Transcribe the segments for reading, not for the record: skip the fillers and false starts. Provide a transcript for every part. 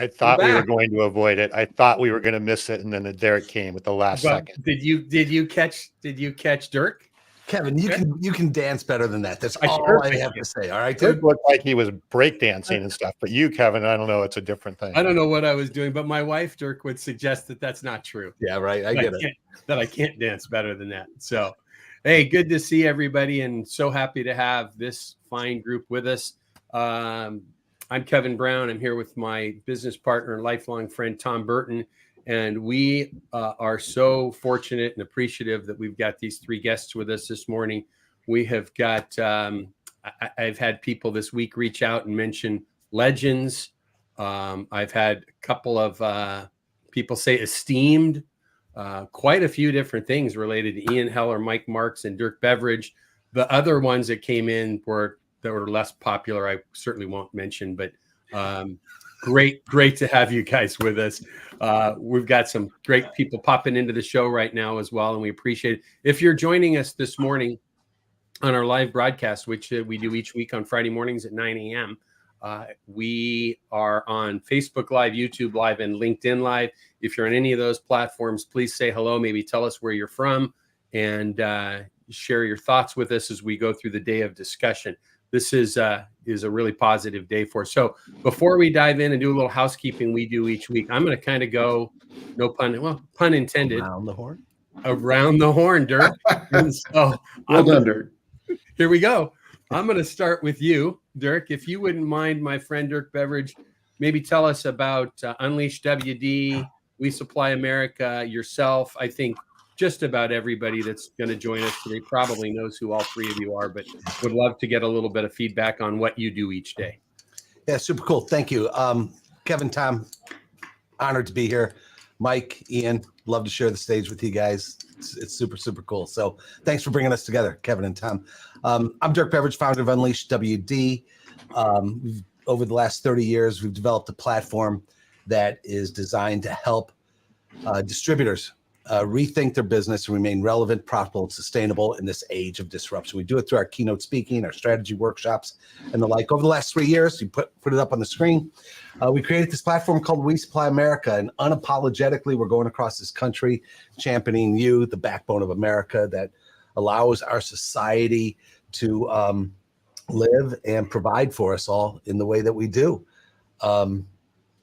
I thought we were going to avoid it. I thought we were going to miss it, and then the Derek came at the last second. Did you catch Dirk? Kevin, you can dance better than that. That's all I have to say. All right, Dirk looked like he was breakdancing and stuff, but you, Kevin, I don't know. It's a different thing. I don't know what I was doing, but my wife, Dirk, would suggest that that's not true. Yeah, right. I get it. That I can't dance better than that. So, hey, good to see everybody, and so happy to have this fine group with us. I'm Kevin Brown. I'm here with my business partner and lifelong friend, Tom Burton. And we are so fortunate and appreciative that we've got these three guests with us this morning. We have got, I've had people this week reach out and mention legends. I've had a couple of people say esteemed, quite a few different things related to Ian Heller, Mike Marks, and Dirk Beveridge. The other ones that came in that were less popular, I certainly won't mention, but great to have you guys with us. We've got some great people popping into the show right now as well, and we appreciate it. If you're joining us this morning on our live broadcast, which we do each week on Friday mornings at 9 a.m., we are on Facebook Live, YouTube Live, and LinkedIn Live. If you're on any of those platforms, please say hello, maybe tell us where you're from, and share your thoughts with us as we go through the day of discussion. This is a really positive day for us. So before we dive in and do a little housekeeping we do each week, I'm going to kind of go, pun intended. Around the horn. Around the horn, Dirk. So well done, Dirk. Here we go. I'm going to start with you, Dirk. If you wouldn't mind, my friend Dirk Beveridge, maybe tell us about UnleashWD, We Supply America, yourself. I think just about everybody that's going to join us today probably knows who all three of you are, but would love to get a little bit of feedback on what you do each day. Yeah, super cool. Thank you. Kevin, Tom, honored to be here. Mike, Ian, love to share the stage with you guys. It's super, super cool. So thanks for bringing us together, Kevin and Tom. I'm Dirk Beveridge, founder of UnleashWD. Over the last 30 years, we've developed a platform that is designed to help distributors rethink their business and remain relevant, profitable, and sustainable in this age of disruption. We do it through our keynote speaking, our strategy workshops, and the like. Over the last 3 years, you put it up on the screen. We created this platform called We Supply America, and unapologetically, we're going across this country championing you, the backbone of America that allows our society to live and provide for us all in the way that we do.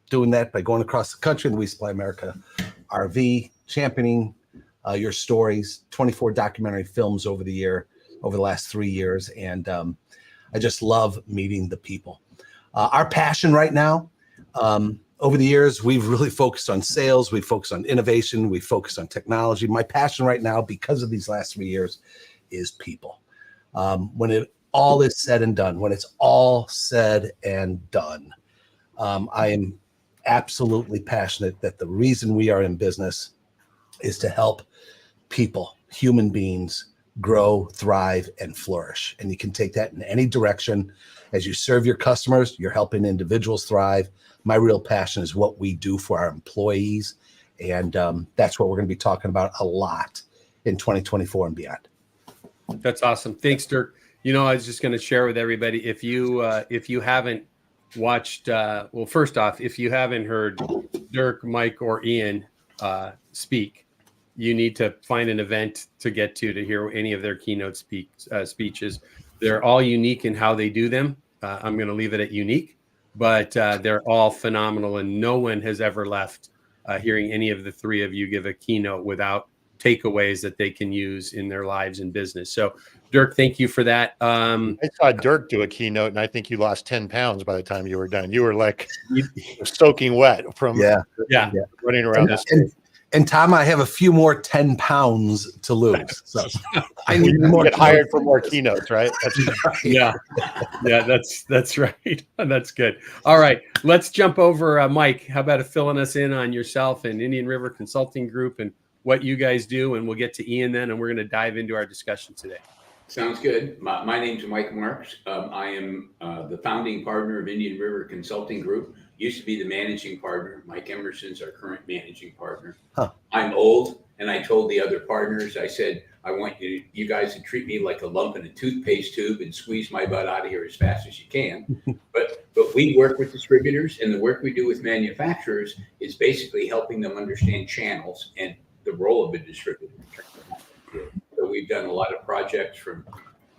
Doing that by going across the country in the We Supply America RV, championing your stories, 24 documentary films over the last 3 years. And I just love meeting the people. Our passion right now, over the years, we've really focused on sales. We've focused on innovation. We've focused on technology. My passion right now, because of these last 3 years, is people. When it all is said and done, I am absolutely passionate that the reason we are in business is to help people, human beings, grow, thrive, and flourish. And you can take that in any direction. As you serve your customers, you're helping individuals thrive. My real passion is what we do for our employees. And that's what we're going to be talking about a lot in 2024 and beyond. That's awesome. Thanks, Dirk. I was just going to share with everybody, if you haven't watched, first off, if you haven't heard Dirk, Mike, or Ian speak, you need to find an event to get to hear any of their keynote speeches. They're all unique in how they do them. I'm going to leave it at unique, but they're all phenomenal, and no one has ever left hearing any of the three of you give a keynote without takeaways that they can use in their lives and business. So, Dirk, thank you for that. I saw Dirk do a keynote, and I think you lost 10 pounds by the time you were done. You were like soaking wet from running around the stage. And Tom, I have a few more 10 pounds to lose. So I need more. Get hired for more keynotes, right? Yeah, that's right. That's good. All right, let's jump over. Mike, how about filling us in on yourself and Indian River Consulting Group and what you guys do, and we'll get to Ian then, and we're going to dive into our discussion today. Sounds good. My name's Mike Marks. I am the founding partner of Indian River Consulting Group. Used to be the managing partner. Mike Emerson's our current managing partner. Huh. I'm old, and I told the other partners, I said, I want you guys to treat me like a lump in a toothpaste tube and squeeze my butt out of here as fast as you can. But But we work with distributors, and the work we do with manufacturers is basically helping them understand channels and the role of a distributor. So we've done a lot of projects from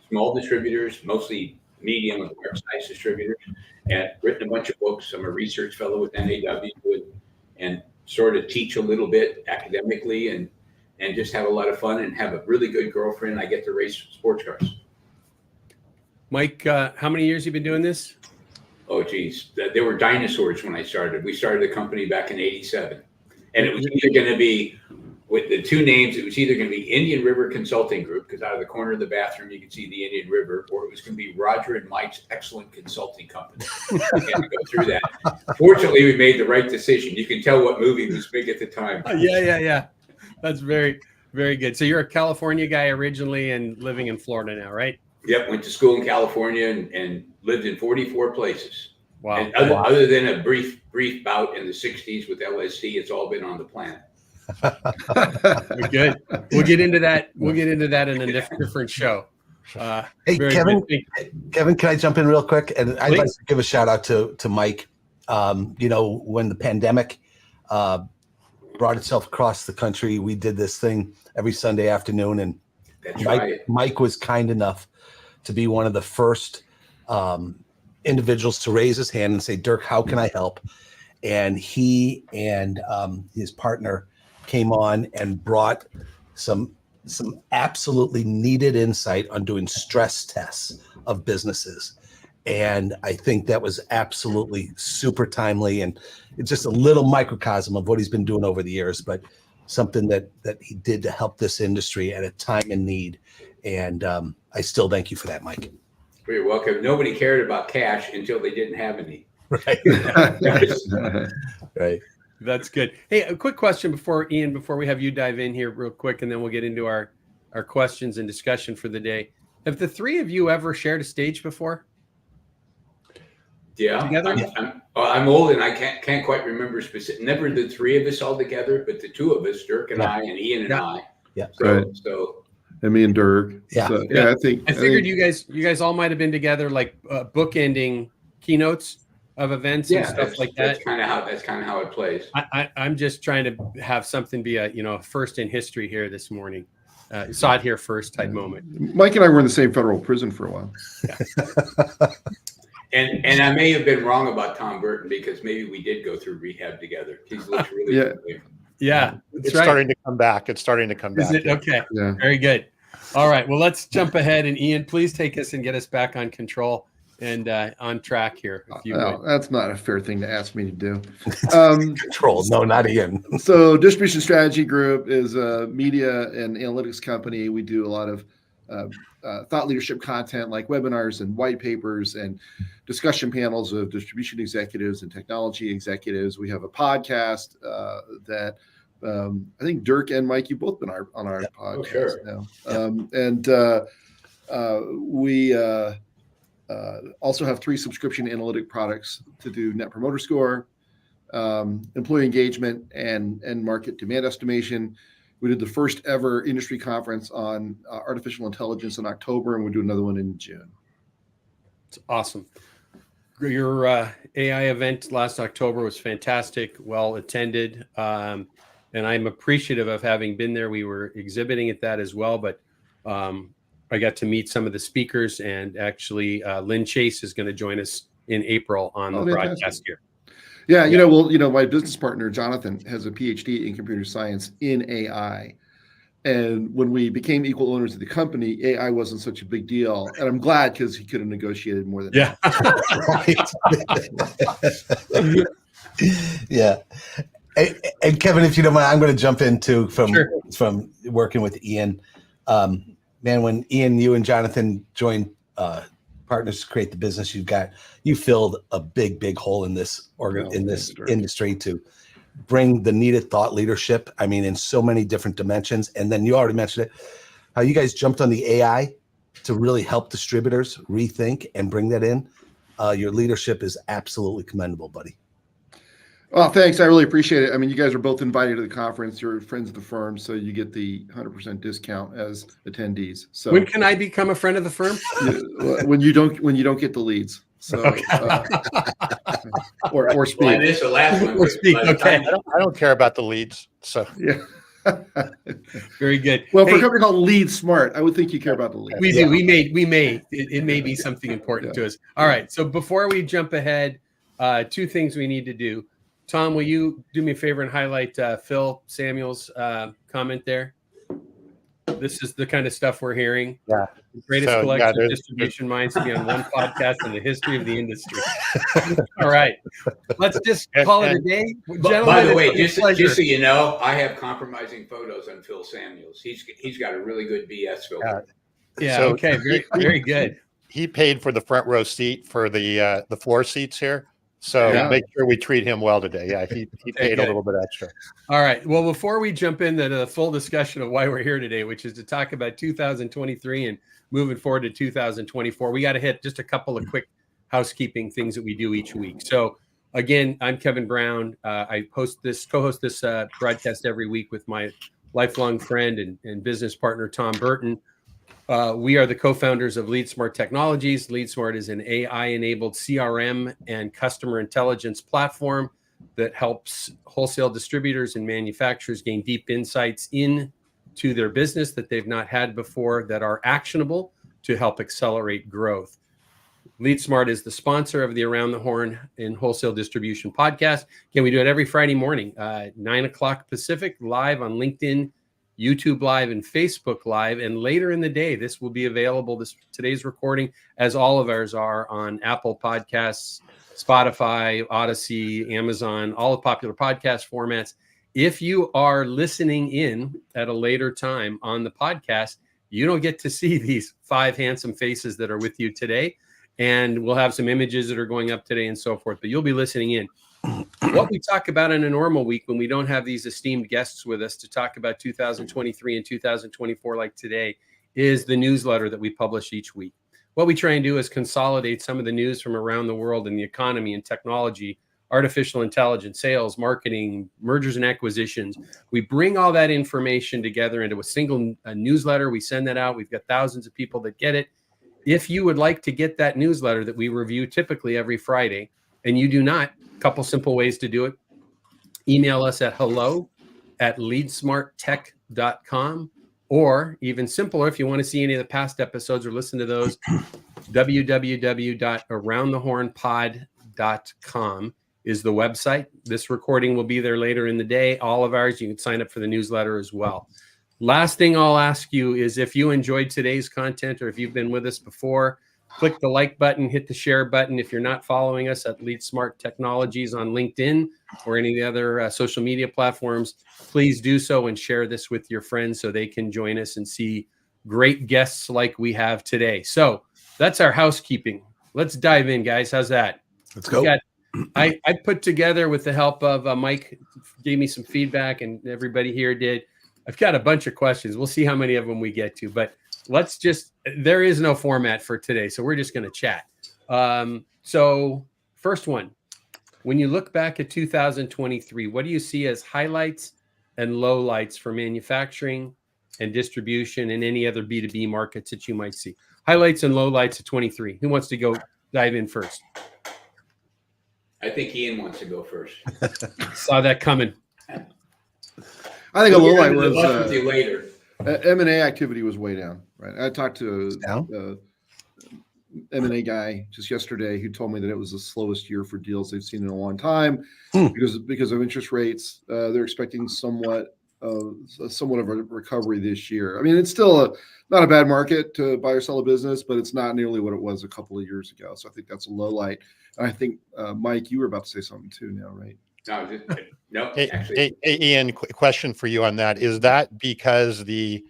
small distributors, mostly medium and large-size distributors, and written a bunch of books. I'm a research fellow with NAW, and sort of teach a little bit academically, and just have a lot of fun and have a really good girlfriend. I get to race sports cars. Mike, how many years you been doing this? Oh, geez. There were dinosaurs when I started. We started the company back in '87. And it was either going to be, with the two names, it was either going to be Indian River Consulting Group, because out of the corner of the bathroom, you could see the Indian River, or it was going to be Roger and Mike's Excellent Consulting Company. We had to go through that. Fortunately, we made the right decision. You can tell what movie was big at the time. Yeah. That's very, very good. So you're a California guy originally and living in Florida now, right? Yep, went to school in California and lived in 44 places. Wow. And other than a brief bout in the 60s with LSD, it's all been on the planet. Good. We'll get into that. We'll get into that in a different show. Hey, Kevin, can I jump in real quick? And I'd like to give a shout out to Mike. When the pandemic brought itself across the country, we did this thing every Sunday afternoon, and Mike was kind enough to be one of the first individuals to raise his hand and say, Dirk, how can I help? And he and his partner came on and brought some absolutely needed insight on doing stress tests of businesses. And I think that was absolutely super timely, and it's just a little microcosm of what he's been doing over the years, but something that he did to help this industry at a time in need. And I still thank you for that, Mike. You're welcome. Nobody cared about cash until they didn't have any. Right. Right. That's good. Hey, a quick question before we have you dive in here real quick, and then we'll get into our questions and discussion for the day. Have the three of you ever shared a stage before? Yeah. Together? I'm old and I can't quite remember specific. Never the three of us all together, but the two of us, Dirk and I, and Ian and I. Yeah. So and me and Dirk. Yeah. So, Yeah. I figured you guys all might have been together, like bookending keynotes of events and stuff like that. That's kind of how it plays. I'm just trying to have something be a first in history here this morning. Saw it here first type moment. Mike and I were in the same federal prison for a while. Yeah. And I may have been wrong about Tom Burton, because maybe we did go through rehab together. He's looked really good. Yeah. It's starting to come back. It's starting to come back. Is it? Okay. Yeah. Very good. All right. Well, let's jump ahead, and Ian, please take us and get us back on control and on track here. If you would. That's not a fair thing to ask me to do. Control. No, not Ian. So Distribution Strategy Group is a media and analytics company. We do a lot of thought leadership content like webinars and white papers and discussion panels of distribution executives and technology executives. We have a podcast that I think Dirk and Mike, you've both been on our podcast now. We also have 3 subscription analytic products to do Net Promoter Score, employee engagement, and market demand estimation. We did the first ever industry conference on artificial intelligence in October, and we'll do another one in June. It's awesome. Your AI event last October was fantastic, well attended, and I'm appreciative of having been there. We were exhibiting at that as well, but I got to meet some of the speakers, and actually Lynn Chase is going to join us in April on the broadcast here. Yeah, my business partner, Jonathan, has a PhD in computer science in AI. And when we became equal owners of the company, AI wasn't such a big deal. And I'm glad, because he could have negotiated more than Yeah. And Kevin, if you don't mind, I'm going to jump into from working with Ian. Man, when Ian, you and Jonathan joined partners to create the business, you filled a big hole in this industry to bring the needed thought leadership. I mean, in so many different dimensions. And then you already mentioned it, how you guys jumped on the AI to really help distributors rethink and bring that in. Your leadership is absolutely commendable, buddy. Well, thanks. I really appreciate it. I mean, you guys are both invited to the conference. You're friends of the firm, so you get the 100% discount as attendees. So when can I become a friend of the firm? when you don't get the leads. So, Okay. or speak. Well, this is the last one. Or speak, By the okay. time- I don't care about the leads. So Yeah. Very good. Well, for Hey, a company called Lead Smart, I would think you care about the lead. we do. We may. It may be something important to us. All right. So before we jump ahead, two things we need to do. Tom, will you do me a favor and highlight Phil Samuel's comment there? This is the kind of stuff we're hearing. Yeah. The greatest So, collection yeah, of distribution minds to be on one podcast in the history of the industry. All right. Let's just call it a day. Gentlemen, By the way, it's been a just so pleasure. you know, I have compromising photos on Phil Samuels. He's got a really good BS filter. Yeah. So Okay. Very good. he paid for the front row seat for the floor seats here. So Yeah. make sure we treat him well today. Yeah, he paid good. a little bit extra. All right. Well, before we jump into the full discussion of why we're here today, which is to talk about 2023 and moving forward to 2024, we got to hit just a couple of quick housekeeping things that we do each week. So again, I'm Kevin Brown. I co-host this broadcast every week with my lifelong friend and business partner, Tom Burton. We are the co-founders of LeadSmart Technologies. LeadSmart is an AI-enabled CRM and customer intelligence platform that helps wholesale distributors and manufacturers gain deep insights into their business that they've not had before that are actionable to help accelerate growth. LeadSmart is the sponsor of the Around the Horn in Wholesale Distribution podcast. Again, we do it every Friday morning, 9 o'clock Pacific, live on LinkedIn, YouTube Live, and Facebook Live. And later in the day, this will be available, today's recording, as all of ours are, on Apple Podcasts, Spotify, Odyssey, Amazon, all the popular podcast formats. If you are listening in at a later time on the podcast, you don't get to see these 5 handsome faces that are with you today. And we'll have some images that are going up today and so forth, but you'll be listening in. What we talk about in a normal week when we don't have these esteemed guests with us to talk about 2023 and 2024 like today is the newsletter that we publish each week. What we try and do is consolidate some of the news from around the world in the economy and technology, artificial intelligence, sales, marketing, mergers and acquisitions. We bring all that information together into a single newsletter. We send that out. We've got thousands of people that get it. If you would like to get that newsletter that we review typically every Friday, and you do not, a couple simple ways to do it. Email us at hello@leadsmarttech.com, or even simpler, if you want to see any of the past episodes or listen to those, www.aroundthehornpod.com is the website. This recording will be there later in the day. All of ours, you can sign up for the newsletter as well. Last thing I'll ask you is if you enjoyed today's content or if you've been with us before, click the like button, hit the share button. If you're not following us at LeadSmart Technologies on LinkedIn or any of the other social media platforms, please do so and share this with your friends so they can join us and see great guests like we have today. So that's our housekeeping. Let's dive in, guys. How's that? Let's go. I put together, with the help of Mike, gave me some feedback, and everybody here did. I've got a bunch of questions. We'll see how many of them we get to, but there is no format for today, so we're just going to chat. So first one, when you look back at 2023, what do you see as highlights and lowlights for manufacturing and distribution and any other B2B markets that you might see? Highlights and lowlights of 23. Who wants to go dive in first? I think Ian wants to go first. Saw that coming. I think a low light was with you later. M&A activity was way down. Right. I talked to M&A guy just yesterday who told me that it was the slowest year for deals they've seen in a long time because of interest rates. They're expecting somewhat of a recovery this year. I mean, it's still not a bad market to buy or sell a business, but it's not nearly what it was a couple of years ago. So I think that's a low light. And I think, Mike, you were about to say something too now, right? No, Hey, Ian, question for you on that. Is that because of the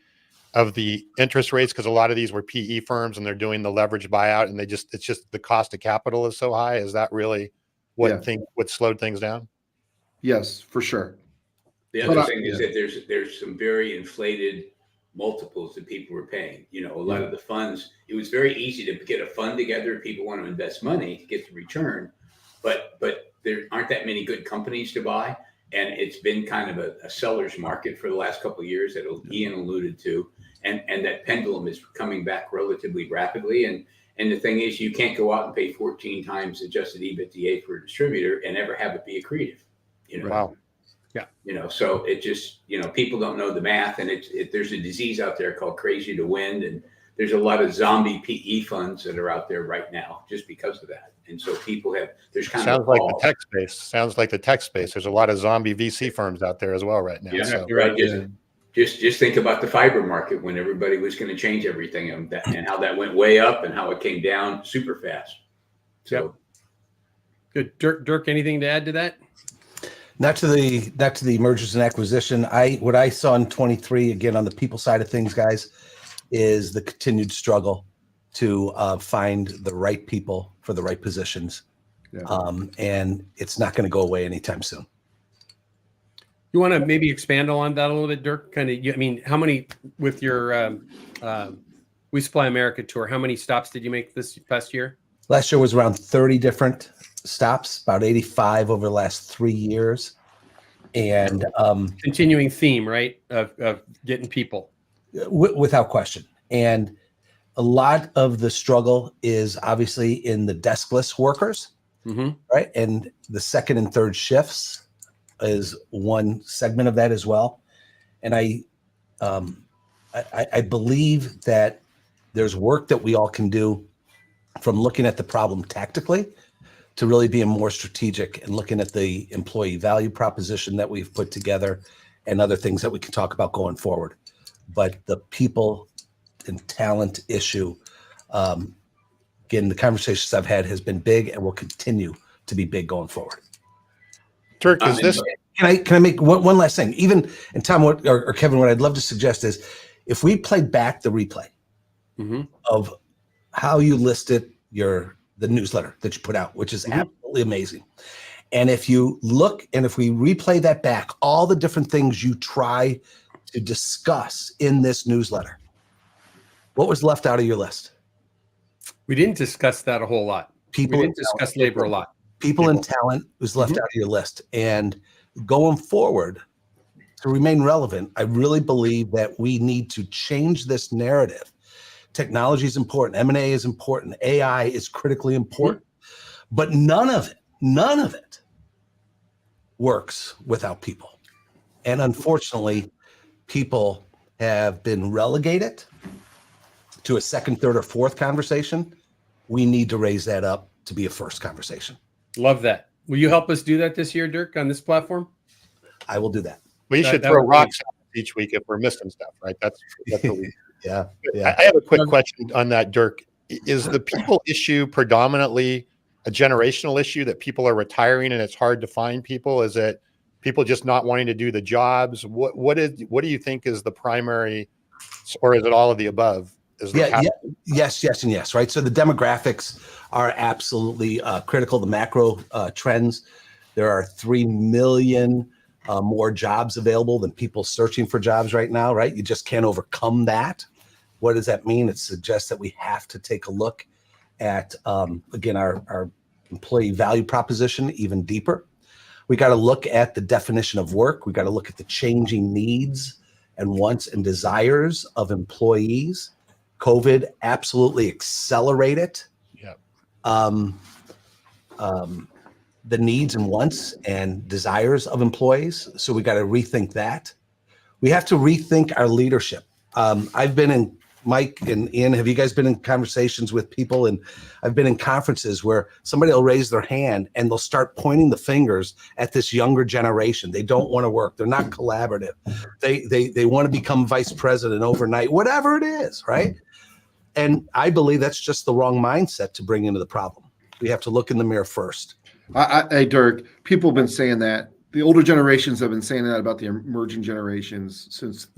interest rates? Because a lot of these were PE firms and they're doing the leverage buyout, and it's just the cost of capital is so high. Is that really what slowed things down? Yes, for sure. The other thing is that there's some very inflated multiples that people were paying. You know, a lot of the funds, it was very easy to get a fund together. People want to invest money to get the return, but there aren't that many good companies to buy. And it's been kind of a seller's market for the last couple of years that Ian alluded to. And that pendulum is coming back relatively rapidly. And And the thing is, you can't go out and pay 14 times adjusted EBITDA for a distributor and ever have it be accretive. You know? Wow. You know, so it just, you know, people don't know the math, and there's a disease out there called crazy to win, and there's a lot of zombie PE funds that are out there right now just because of that. And so people there's kind Sounds of like the tech space. Sounds like the tech space. There's a lot of zombie VC firms out there as well right now. Yeah, So. right. Just think about the fiber market when everybody was going to change everything, and how that went way up and how it came down super fast. So Good. Dirk, anything to add to that? Not to the mergers and acquisition. What I saw in 23, again, on the people side of things, guys, is the continued struggle to find the right people for the right positions. Yeah. And it's not going to go away anytime soon. You want to maybe expand on that a little bit, Dirk? I mean, how many with your We Supply America tour? How many stops did you make this past year? Last year was around 30 different stops, about 85 over the last 3 years. And Continuing theme, right? Of getting people. Without question. And a lot of the struggle is obviously in the deskless workers, right? And the second and third shifts is one segment of that as well. And I believe that there's work that we all can do from looking at the problem tactically to really being more strategic and looking at the employee value proposition that we've put together and other things that we can talk about going forward. But the people and talent issue, again, the conversations I've had has been big and will continue to be big going forward. Dirk, is this? Can I make one last thing? Even, and Tom or Kevin, what I'd love to suggest is if we played back the replay of how you listed the newsletter that you put out, which is absolutely amazing. And if you look and if we replay that back, all the different things you try to discuss in this newsletter, what was left out of your list? We didn't discuss that a whole lot. We didn't discuss labor a lot. People and talent was left out of your list. And going forward, to remain relevant, I really believe that we need to change this narrative. Technology is important. M&A is important. AI is critically important. But none of it works without people. And unfortunately, people have been relegated to a second, third, or fourth conversation. We need to raise that up to be a first conversation. Love that. Will you help us do that this year, Dirk, on this platform? I will do that. We should throw rocks each week if we're missing stuff, right? That's what we. Yeah. I have a quick question on that, Dirk. Is the people issue predominantly a generational issue that people are retiring and it's hard to find people? Is it people just not wanting to do the jobs? What do you think is the primary, or is it all of the above? Yes, and yes, right? So the demographics are absolutely critical. The macro trends, there are 3 million more jobs available than people searching for jobs right now, right? You just can't overcome that. What does that mean? It suggests that we have to take a look at, again, our employee value proposition even deeper. We got to look at the definition of work. We got to look at the changing needs and wants and desires of employees. COVID absolutely accelerated the needs and wants and desires of employees. So we got to rethink that. We have to rethink our leadership. I've been in, Mike and Ian, have you guys been in conversations with people? And I've been in conferences where somebody will raise their hand and they'll start pointing the fingers at this younger generation. They don't want to work. They're not collaborative. They want to become vice president overnight, whatever it is, right? And I believe that's just the wrong mindset to bring into the problem. We have to look in the mirror first. Hey, Dirk, people have been saying that. The older generations have been saying that about the emerging generations since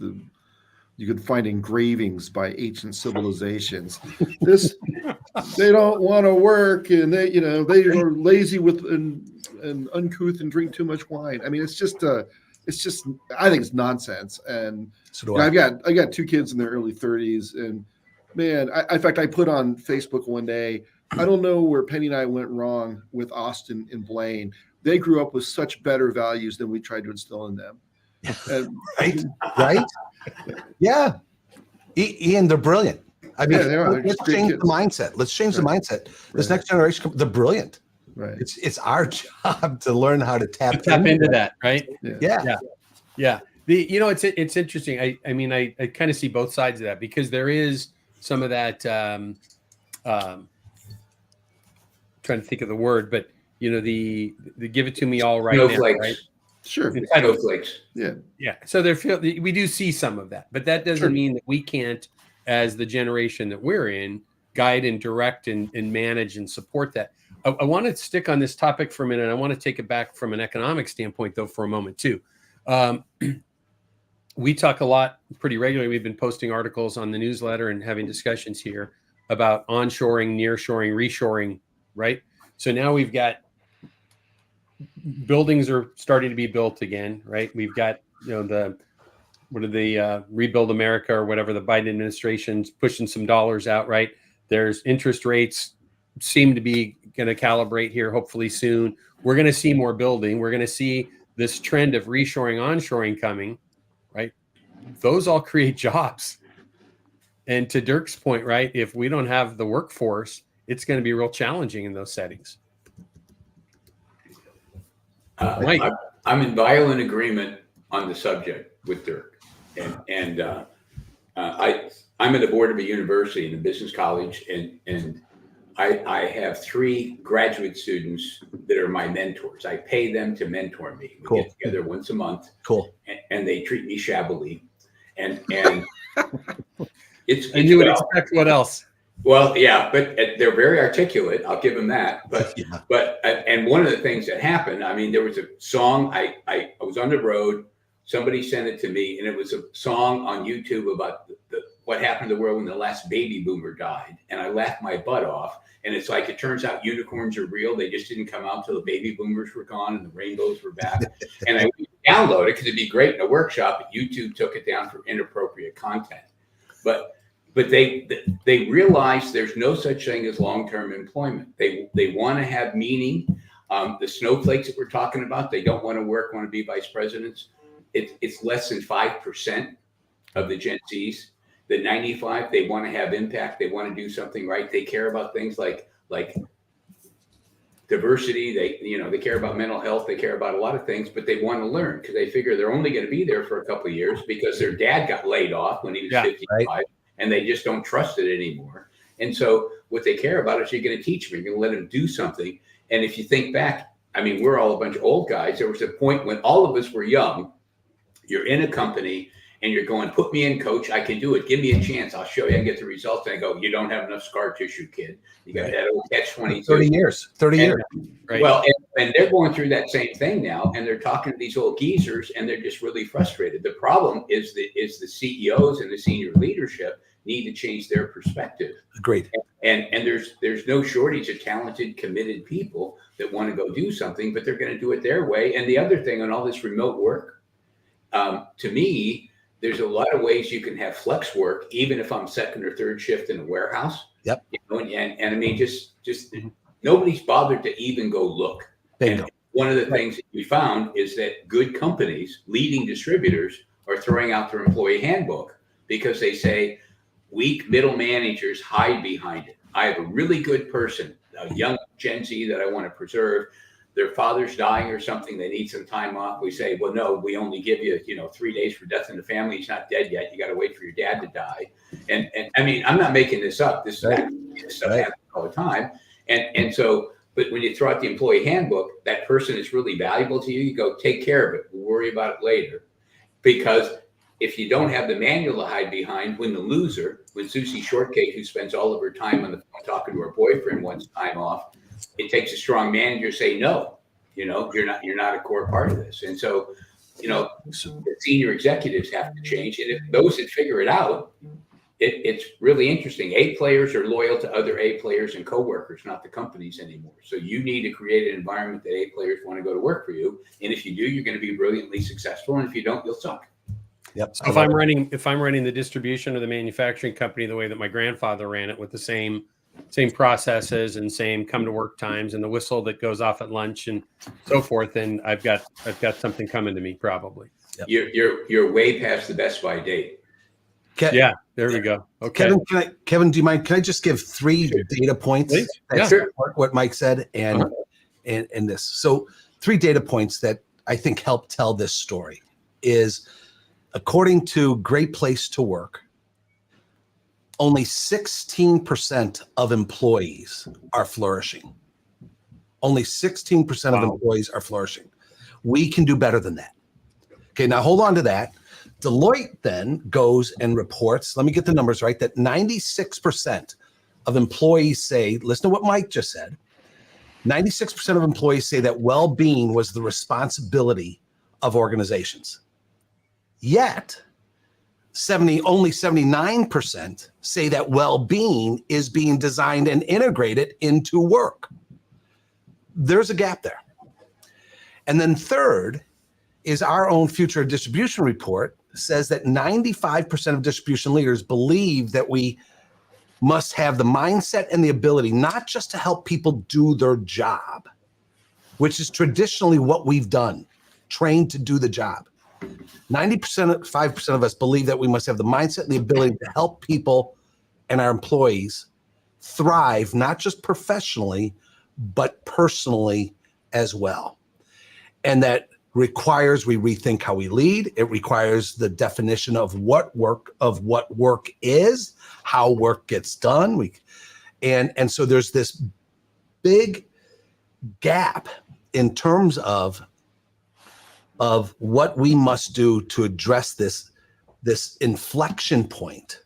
you could find engravings by ancient civilizations. They don't want to work, and they are lazy and uncouth and drink too much wine. I mean, it's just I think it's nonsense. And So I got 2 kids in their early 30s, and man, in fact, I put on Facebook one day, I don't know where Penny and I went wrong with Austin and Blaine. They grew up with such better values than we tried to instill in them. And, right? Yeah. Ian, they're brilliant. I mean, Yeah, they are. They're let's just great change kids. the mindset. Let's change the mindset. This Right. next generation, they're brilliant. Right. It's our job to learn how to tap into that, right? Yeah. Yeah. It's interesting. I mean, I kind of see both sides of that, because there is some of that, trying to think of the word, but the give it to me all right now, Snowflakes. right? Sure. Snowflakes. Yeah. Yeah. So we do see some of that, but that doesn't mean that we can't, as the generation that we're in, guide and direct and manage and support that. I want to stick on this topic for a minute. I want to take it back from an economic standpoint, though, for a moment, too. We talk a lot pretty regularly. We've been posting articles on the newsletter and having discussions here about onshoring, nearshoring, reshoring, right? So now we've got buildings are starting to be built again, right? We've got, Rebuild America or whatever, the Biden administration's pushing some dollars out, right? There's interest rates seem to be going to calibrate here hopefully soon. We're going to see more building. We're going to see this trend of reshoring, onshoring coming, right? Those all create jobs. And to Dirk's point, right, if we don't have the workforce, it's going to be real challenging in those settings. Mike. I'm in violent agreement on the subject with Dirk, and I'm at the board of a university in a business college, and I have 3 graduate students that are my mentors. I pay them to mentor me. We get together once a month. Cool. And they treat me shabbily, and it's and you would expect what else? Well, yeah, but they're very articulate. I'll give them that. But and one of the things that happened, I mean, there was a song. I was on the road. Somebody sent it to me, and it was a song on YouTube about what happened to the world when the last baby boomer died. And I laughed my butt off. And it's like, it turns out unicorns are real. They just didn't come out till the baby boomers were gone and the rainbows were back. And I downloaded it because it'd be great in a workshop, but YouTube took it down for inappropriate content. But they realize there's no such thing as long-term employment. They want to have meaning. The snowflakes that we're talking about, they don't want to work, want to be vice presidents. It's less than 5% of the Gen Zs. The 95, they want to have impact. They want to do something right. They care about things like diversity. They care about mental health. They care about a lot of things, but they want to learn because they figure they're only going to be there for a couple of years because their dad got laid off when he was 55, right? And they just don't trust it anymore. And so what they care about is you're going to teach them. You're going to let them do something. And if you think back, I mean, we're all a bunch of old guys. There was a point when all of us were young. You're in a company and you're going, put me in, coach. I can do it. Give me a chance. I'll show you. I can get the results. And I go, you don't have enough scar tissue, kid. You got that old catch-22. 30 years. Right. Well, and they're going through that same thing now, and they're talking to these old geezers, and they're just really frustrated. The problem is the CEOs and the senior leadership need to change their perspective. Great. And there's no shortage of talented, committed people that want to go do something, but they're going to do it their way. And the other thing on all this remote work, to me, there's a lot of ways you can have flex work, even if I'm second or third shift in a warehouse. Yep. And I mean, just nobody's bothered to even go look. Bingo. And one of the things that we found is that good companies, leading distributors, are throwing out their employee handbook because they say weak middle managers hide behind it. I have a really good person, a young Gen Z that I want to preserve. Their father's dying or something, they need some time off. We say, well, no, we only give you, 3 days for death in the family. He's not dead yet. You got to wait for your dad to die. And I mean, I'm not making this up. This stuff happens all the time. And so, but when you throw out the employee handbook, that person is really valuable to you. You go, take care of it. We'll worry about it later. Because if you don't have the manual to hide behind, when Susie Shortcake, who spends all of her time on the phone talking to her boyfriend, wants time off, it takes a strong manager to say, no, you're not a core part of this. And so, the senior executives have to change. And if those that figure it out, it's really interesting. A players are loyal to other A players and coworkers, not the companies anymore. So you need to create an environment that A players want to go to work for you. And if you do, you're going to be brilliantly successful. And if you don't, you'll suck. Yep. So if I'm running the distribution or the manufacturing company the way that my grandfather ran it, with the same processes and same come to work times and the whistle that goes off at lunch and so forth, then I've got something coming to me probably. Yep. You're way past the Best Buy date. Yeah, there we go. Okay. Kevin, do you mind? Can I just give 3 data points Please. that Yeah. support what Mike said and this? So 3 data points that I think help tell this story is, according to Great Place to Work, only 16% of employees are flourishing. Only 16% of employees are flourishing. We can do better than that. Okay, now hold on to that. Deloitte then goes and reports, let me get the numbers right, that 96% of employees say, listen to what Mike just said, 96% of employees say that well-being was the responsibility of organizations. Yet, only 79% say that well-being is being designed and integrated into work. There's a gap there. And then third is our own future distribution report says that 95% of distribution leaders believe that we must have the mindset and the ability not just to help people do their job, which is traditionally what we've done, trained to do the job. 5% of us believe that we must have the mindset and the ability to help people and our employees thrive, not just professionally, but personally as well. And that requires we rethink how we lead. It requires the definition of what work is, how work gets done. And so there's this big gap in terms of what we must do to address this inflection point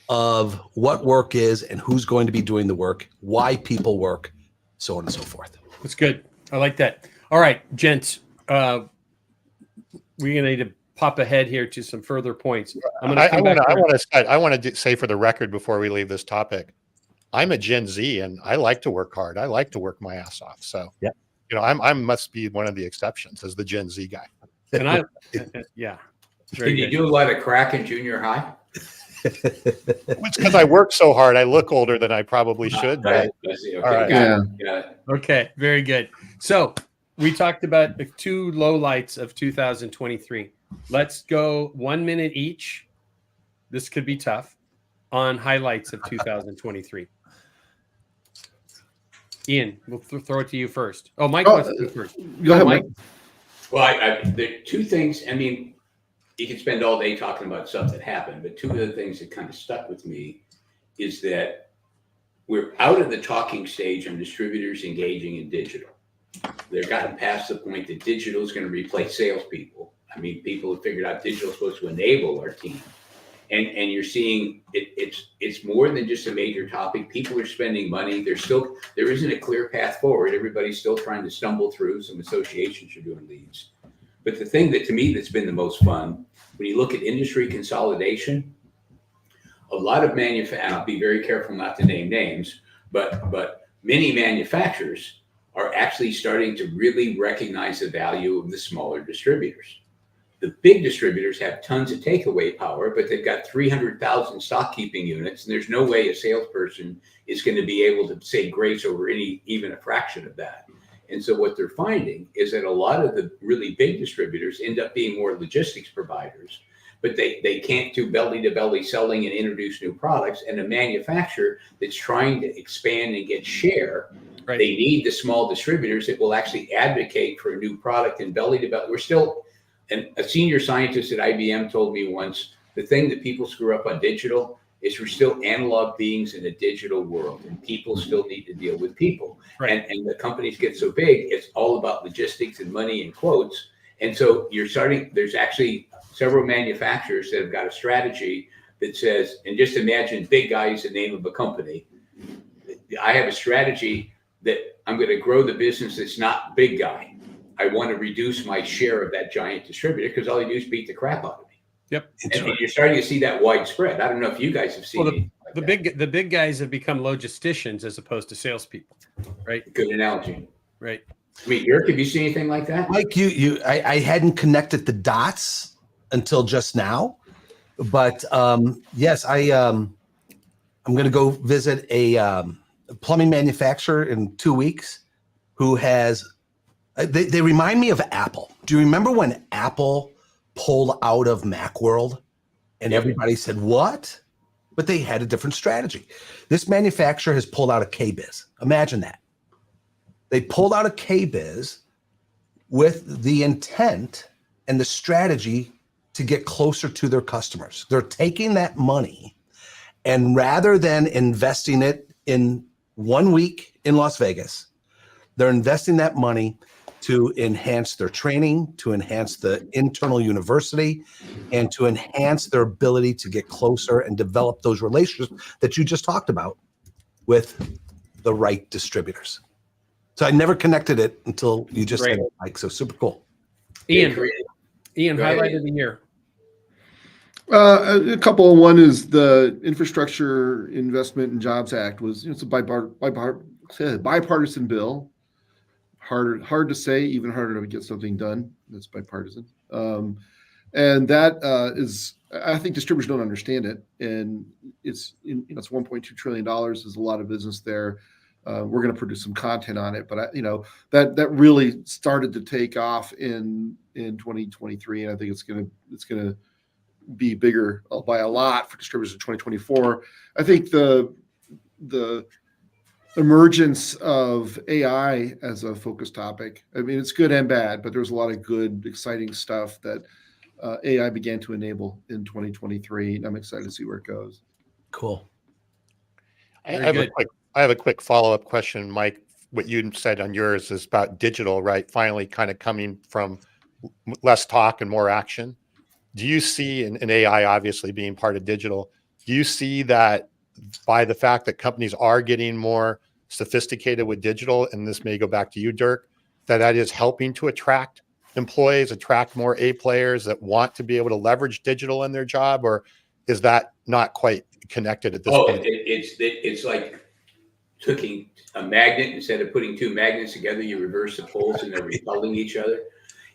of what work is and who's going to be doing the work, why people work, so on and so forth. That's good. I like that. All right, gents, we're going to need to pop ahead here to some further points. I want to say for the record before we leave this topic, I'm a Gen Z and I like to work hard. I like to work my ass off. So, yeah, I must be one of the exceptions as the Gen Z guy. And yeah. Did you do a lot of crack in junior high? It's because I work so hard. I look older than I probably should. Right. Okay, All right. Yeah. Okay. Very good. So we talked about the 2 lowlights of 2023. Let's go 1 minute each. This could be tough on highlights of 2023. Ian, we'll throw it to you first. Oh, Mike wants to go first. Go ahead, Mike. Well, there are 2 things. I mean, you can spend all day talking about stuff that happened, but 2 of the things that kind of stuck with me is that we're out of the talking stage on distributors engaging in digital. They've gotten past the point that digital is going to replace salespeople. I mean, people have figured out digital is supposed to enable our team. And you're seeing it's more than just a major topic. People are spending money. There isn't a clear path forward. Everybody's still trying to stumble through. Some associations are doing leads. But the thing that to me that's been the most fun, when you look at industry consolidation, a lot of and I'll be very careful not to name names, but many manufacturers are actually starting to really recognize the value of the smaller distributors. The big distributors have tons of takeaway power, but they've got 300,000 stock keeping units, and there's no way a salesperson is going to be able to say grace over even a fraction of that. And so what they're finding is that a lot of the really big distributors end up being more logistics providers, but they can't do belly-to-belly selling and introduce new products. And a manufacturer that's trying to expand and get share, right, they need the small distributors that will actually advocate for a new product and belly-to-belly. We're still... And a senior scientist at IBM told me once, the thing that people screw up on digital is we're still analog beings in a digital world, and people still need to deal with people. Right. And the companies get so big, it's all about logistics and money and quotes. And so there's actually several manufacturers that have got a strategy that says, and just imagine Big Guy is the name of a company. I have a strategy that I'm going to grow the business that's not Big Guy. I want to reduce my share of that giant distributor because all you do is beat the crap out of me. Yep. And you're starting to see that widespread. I don't know if you guys have seen the big guys have become logisticians as opposed to salespeople, right? Good analogy. Right. I mean, Dirk, have you seen anything like that? Mike, I hadn't connected the dots until just now, but yes, I'm going to go visit a plumbing manufacturer in 2 weeks who has. They remind me of Apple. Do you remember when Apple pulled out of Macworld? And Yeah. everybody said, what? But they had a different strategy. This manufacturer has pulled out a KBiz. Imagine that. They pulled out a KBiz with the intent and the strategy to get closer to their customers. They're taking that money, and rather than investing it in 1 week in Las Vegas, they're investing that money to enhance their training, to enhance the internal university, and to enhance their ability to get closer and develop those relationships that you just talked about with the right distributors. So I never connected it until you just said it, Mike. So super cool. Ian, Go highlight ahead. of the year. A couple. One is the Infrastructure Investment and Jobs Act was, it's a bipartisan bill. Hard to say, even harder to get something done that's bipartisan. And that is, I think distributors don't understand it. And it's $1.2 trillion. There's a lot of business there. We're going to produce some content on it, but that really started to take off in 2023, and I think it's going to be bigger by a lot for distributors in 2024. I think the emergence of AI as a focus topic, I mean, it's good and bad, but there's a lot of good, exciting stuff that AI began to enable in 2023, and I'm excited to see where it goes. Cool. I have a quick follow-up question, Mike. What you said on yours is about digital, right? Finally kind of coming from less talk and more action. Do you see, and AI obviously being part of digital, do you see that by the fact that companies are getting more sophisticated with digital, and this may go back to you, Dirk, that is helping to attract employees, attract more A players that want to be able to leverage digital in their job, or is that not quite connected at this point? It's like taking a magnet, instead of putting two magnets together, you reverse the poles and they're repelling each other.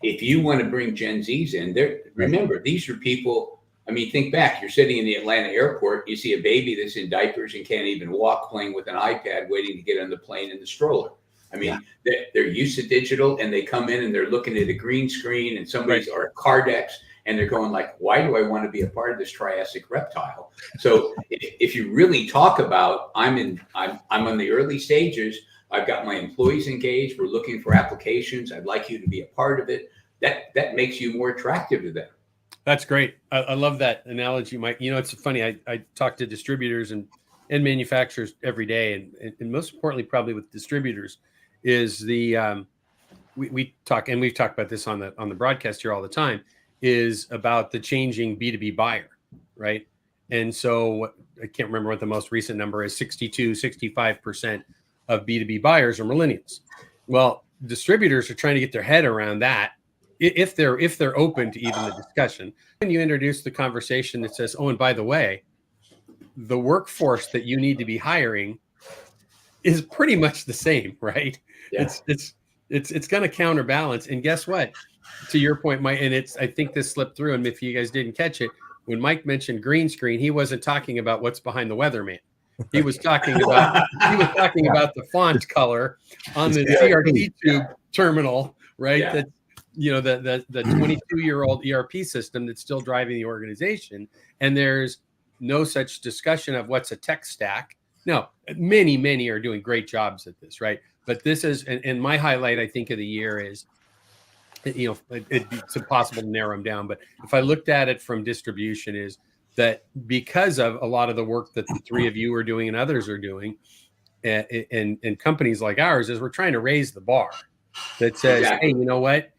If you want to bring Gen Zs in there, remember, these are people. I mean, think back, you're sitting in the Atlanta airport, you see a baby that's in diapers and can't even walk, playing with an iPad, waiting to get on the plane in the stroller. I mean, they're used to digital, and they come in and they're looking at a green screen and somebody's or a Cardex, and they're going like, why do I want to be a part of this Triassic reptile? So if you really talk about, I'm on the early stages, I've got my employees engaged, we're looking for applications, I'd like you to be a part of it. That makes you more attractive to them. That's great. I love that analogy, Mike. It's funny. I talk to distributors and manufacturers every day, and most importantly, probably with distributors, is the we talk, and we've talked about this on the broadcast here all the time, is about the changing B2B buyer, right? And so I can't remember what the most recent number is. 65% of B2B buyers are millennials. Well, distributors are trying to get their head around that. If they're open to even the discussion, and you introduce the conversation that says, oh, and by the way, the workforce that you need to be hiring is pretty much the same, right? Yeah. It's going to counterbalance. And guess what? To your point, Mike, and I think this slipped through, and if you guys didn't catch it, when Mike mentioned green screen, he wasn't talking about what's behind the weatherman. He was talking about the font color on the CRT tube terminal, right? Yeah. That the 22-year-old ERP system that's still driving the organization, and there's no such discussion of what's a tech stack. No, many are doing great jobs at this, right? But this is, and my highlight, I think, of the year is, it's impossible to narrow them down, but if I looked at it from distribution, is that because of a lot of the work that the three of you are doing and others are doing, and companies like ours, is we're trying to raise the bar that says, hey, you know what?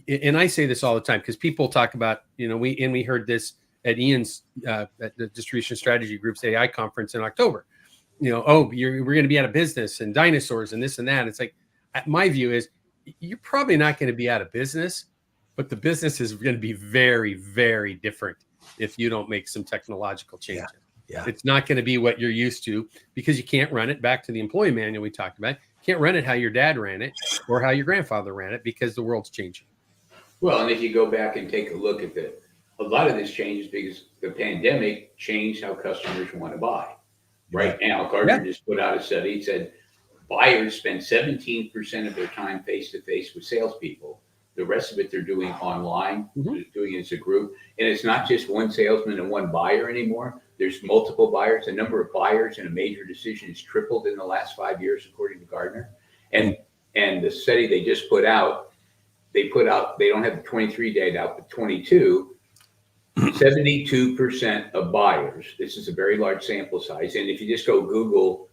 And I say this all the time, because people talk about, we heard this at Ian's at the Distribution Strategy Group's AI conference in October. We're going to be out of business, and dinosaurs and this and that. It's like, my view is, you're probably not going to be out of business, but the business is going to be very, very different if you don't make some technological changes. Yeah. It's not going to be what you're used to, because you can't run it back to the employee manual we talked about. You can't run it how your dad ran it or how your grandfather ran it, because the world's changing. Well, and if you go back and take a look at a lot of this changes because the pandemic changed how customers want to buy. Right now, Gartner just put out a study. It said buyers spend 17% of their time face-to-face with salespeople. The rest of it they're doing online, Mhm. they're doing it as a group. And it's not just one salesman and one buyer anymore. There's multiple buyers. The number of buyers in a major decision has tripled in the last 5 years, according to Gardner. And the study they just put out, they don't have the 23 data out, but 22, 72% of buyers, this is a very large sample size. And if you just go Google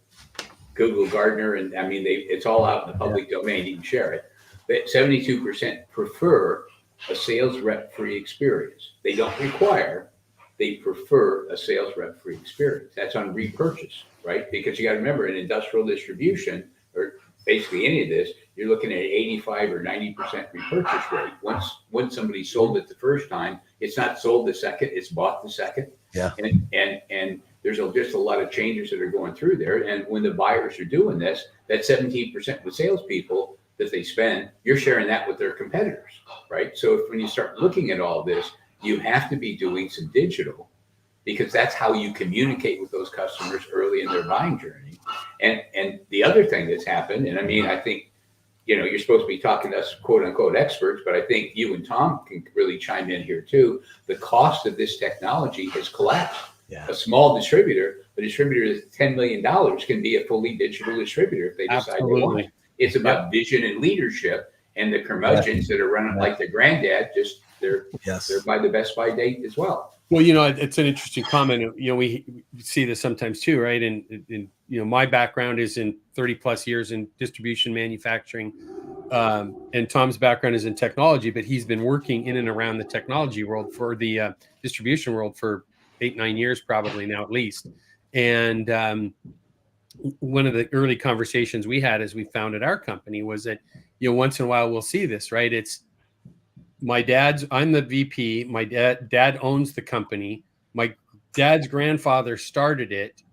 Gardner, and I mean, it's all out in the public domain, you can share it. But 72% prefer a sales rep free experience. They don't require, they prefer a sales rep free experience. That's on repurchase, right? Because you got to remember, in industrial distribution, or basically any of this, you're looking at 85 or 90% repurchase rate. Once somebody sold it the first time, it's not sold the second, it's bought the second. Yeah. And there's just a lot of changes that are going through there. And when the buyers are doing this, that 17% with salespeople that they spend, you're sharing that with their competitors, right? So when you start looking at all this, you have to be doing some digital, because that's how you communicate with those customers early in their buying journey. And the other thing that's happened, and I mean, I think, you're supposed to be talking to us, quote unquote, experts, but I think you and Tom can really chime in here too. The cost of this technology has collapsed. Yeah. A distributor that's $10 million can be a fully digital distributor if they decide they want it. It's about vision and leadership, and the curmudgeons that are running like their granddad, they're by the Best Buy date as well. Well, it's an interesting comment. We see this sometimes too, right? And my background is in 30 plus years in distribution manufacturing, and Tom's background is in technology, but he's been working in and around the technology world for the distribution world for 8-9 years, probably now at least. And one of the early conversations we had as we founded our company was that, once in a while we'll see this, right? It's I'm the VP. My dad owns the company. My dad's grandfather started it,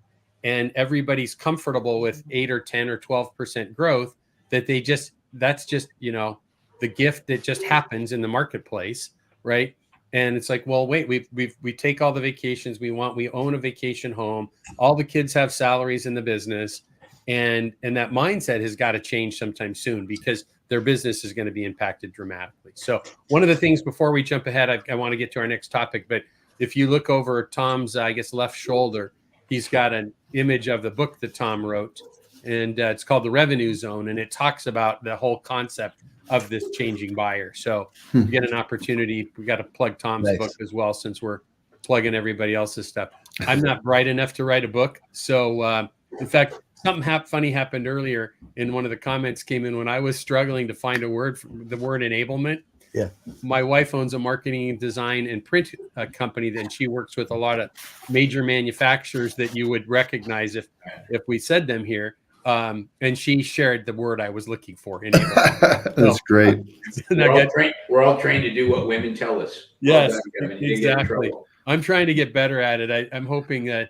and everybody's comfortable with 8 or 10 or 12% growth. That's just the gift that just happens in the marketplace, right? And it's like, well, wait, we take all the vacations we want. We own a vacation home. All the kids have salaries in the business, and that mindset has got to change sometime soon, because their business is going to be impacted dramatically. So one of the things before we jump ahead, I want to get to our next topic, but if you look over Tom's, left shoulder, he's got an image of the book that Tom wrote, and it's called The Revenue Zone, and it talks about the whole concept of this changing buyer. So you get an opportunity. We got to plug Tom's book as well, since we're plugging everybody else's stuff. I'm not bright enough to write a book. So in fact, something funny happened earlier, in one of the comments came in when I was struggling to find a word for the word enablement. Yeah. My wife owns a marketing, design, and print company. Then she works with a lot of major manufacturers that you would recognize if we said them here. And she shared the word I was looking for. That's great. We're all trained to do what women tell us. Yes, well done, exactly. I'm trying to get better at it. I'm hoping that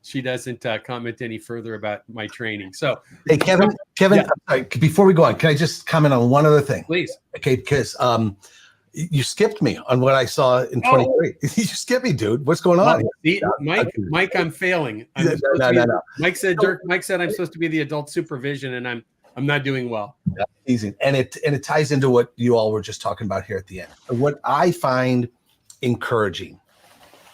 she doesn't comment any further about my training. So, hey, Kevin, yeah. Sorry, before we go on, can I just comment on one other thing? Please. Okay, because you skipped me on what I saw in 23. You skipped me, dude. What's going on? See, Mike, I'm failing. No. Mike said I'm supposed to be the adult supervision, and I'm not doing well. Yeah, easy. And it ties into what you all were just talking about here at the end. What I find encouraging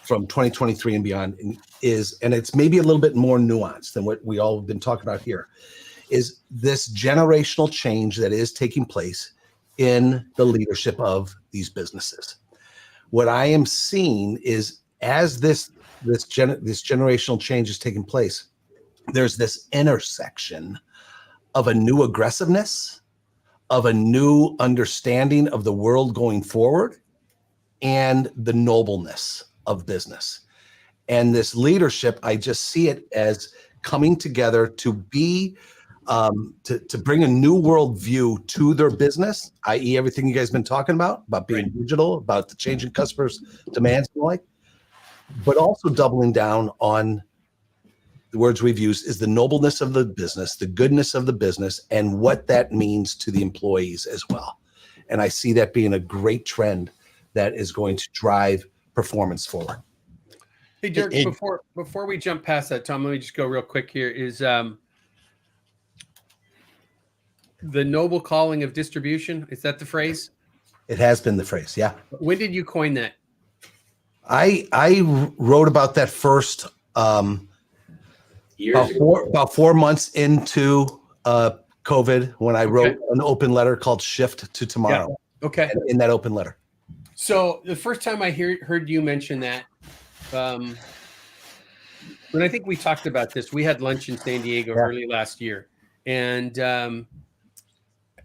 from 2023 and beyond is, and it's maybe a little bit more nuanced than what we all have been talking about here, is this generational change that is taking place in the leadership of these businesses. What I am seeing is, as this generational change is taking place, there's this intersection of a new aggressiveness, of a new understanding of the world going forward, and the nobleness of business. And this leadership, I just see it as coming together to be to bring a new world view to their business, i.e. everything you guys have been talking about being digital, about the changing customers' demands and the like, but also doubling down on the words we've used is the nobleness of the business, the goodness of the business, and what that means to the employees as well. And I see that being a great trend that is going to drive performance forward. Hey, Dirk, before we jump past that, Tom, let me just go real quick here. Is the noble calling of distribution, is that the phrase? It has been the phrase. Yeah. When did you coin that? I wrote about that first Years ago. about 4 months into COVID when I wrote an open letter called Shift to Tomorrow. Yeah. Okay. In that open letter. So the first time I heard you mention that, when I think we talked about this, we had lunch in San Diego early last year, and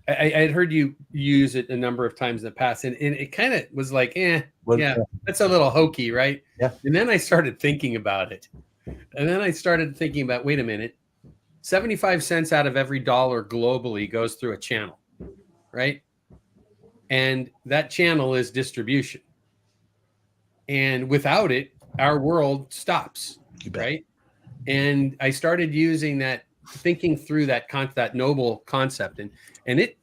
I had heard you use it a number of times in the past, and it kind of was like, that's a little hokey, right? Yeah. And then I started thinking about it, wait a minute, 75 cents out of every dollar globally goes through a channel, right? And that channel is distribution. And without it, our world stops, right? And I started using that, thinking through that noble concept, and it,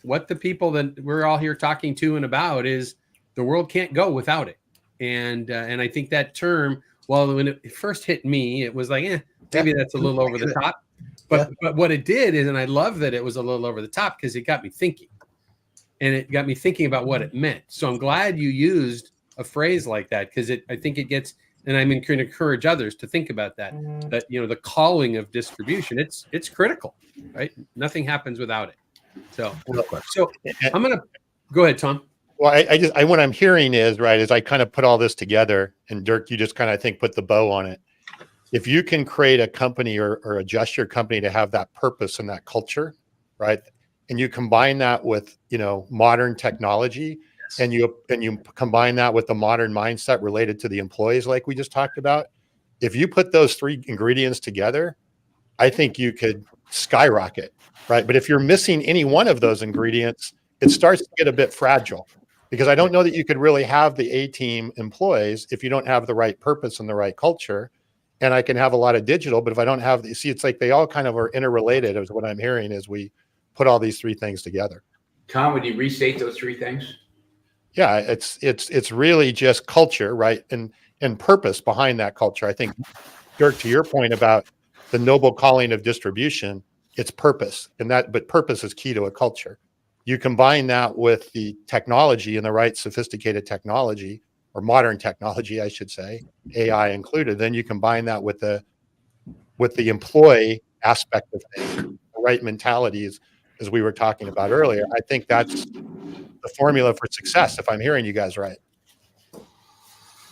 what the people that we're all here talking to and about is the world can't go without it. And I think that term, well, when it first hit me, it was like, maybe that's a little over the top. But what it did is, and I love that it was a little over the top because it got me thinking. And it got me thinking about what it meant. So I'm glad you used a phrase like that, because I think it gets, and I'm going to encourage others to think about that the calling of distribution, it's critical, right? Nothing happens without it. So I'm going to go ahead, Tom. Well, I what I'm hearing is, right, as I kind of put all this together, and Dirk, you just kind of, I think, put the bow on it. If you can create a company or adjust your company to have that purpose and that culture, right? And you combine that with, modern technology, and you combine that with the modern mindset related to the employees, like we just talked about. If you put those three ingredients together, I think you could skyrocket, right? But if you're missing any one of those ingredients, it starts to get a bit fragile, because I don't know that you could really have the A-team employees if you don't have the right purpose and the right culture. And I can have a lot of digital, but if I don't have it's like they all kind of are interrelated, is what I'm hearing as we put all these three things together. Tom, would you restate those three things? Yeah, it's really just culture, right? And purpose behind that culture. I think, Dirk, to your point about the noble calling of distribution, it's purpose, but purpose is key to a culture. You combine that with the technology and the right sophisticated technology, or modern technology, I should say, AI included. Then you combine that with the employee aspect of things, the right mentalities, as we were talking about earlier. I think that's the formula for success, if I'm hearing you guys right.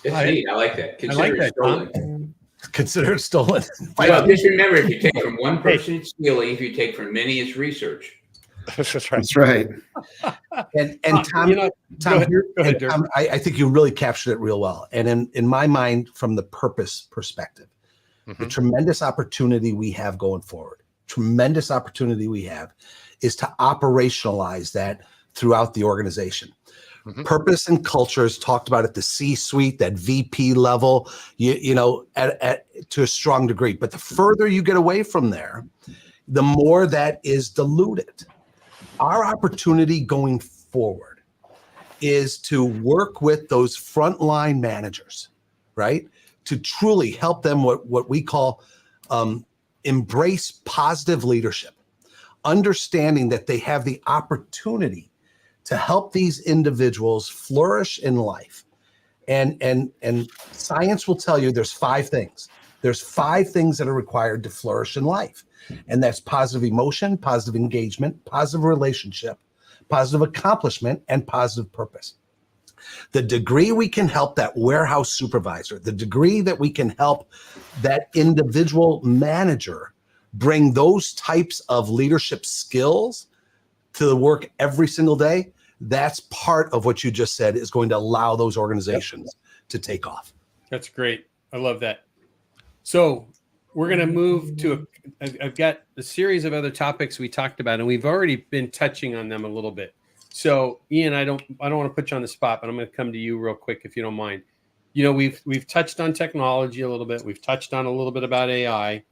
It's neat. I like that. Consider it stolen. Consider it stolen. Well, just remember, if you take from one person, it's stealing. If you take from many, it's research. That's right. That's right. And Tom, go ahead, Dirk. Tom, I think you really captured it real well. And in my mind, from the purpose perspective, the tremendous opportunity we have going forward, is to operationalize that throughout the organization. Purpose and culture is talked about at the C-suite, that VP level, to a strong degree. But the further you get away from there, the more that is diluted. Our opportunity going forward is to work with those frontline managers, right? To truly help them what we call embrace positive leadership, understanding that they have the opportunity to help these individuals flourish in life. And science will tell you there's 5 things. There's 5 things that are required to flourish in life. And that's positive emotion, positive engagement, positive relationship, positive accomplishment, and positive purpose. The degree we can help that warehouse supervisor, the degree that we can help that individual manager bring those types of leadership skills to the work every single day, that's part of what you just said is going to allow those organizations to take off. That's great. I love that. So we're going to move to I've got a series of other topics we talked about, and we've already been touching on them a little bit. So Ian, I don't want to put you on the spot, but I'm going to come to you real quick, if you don't mind. We've touched on technology a little bit. We've touched on a little bit about AI.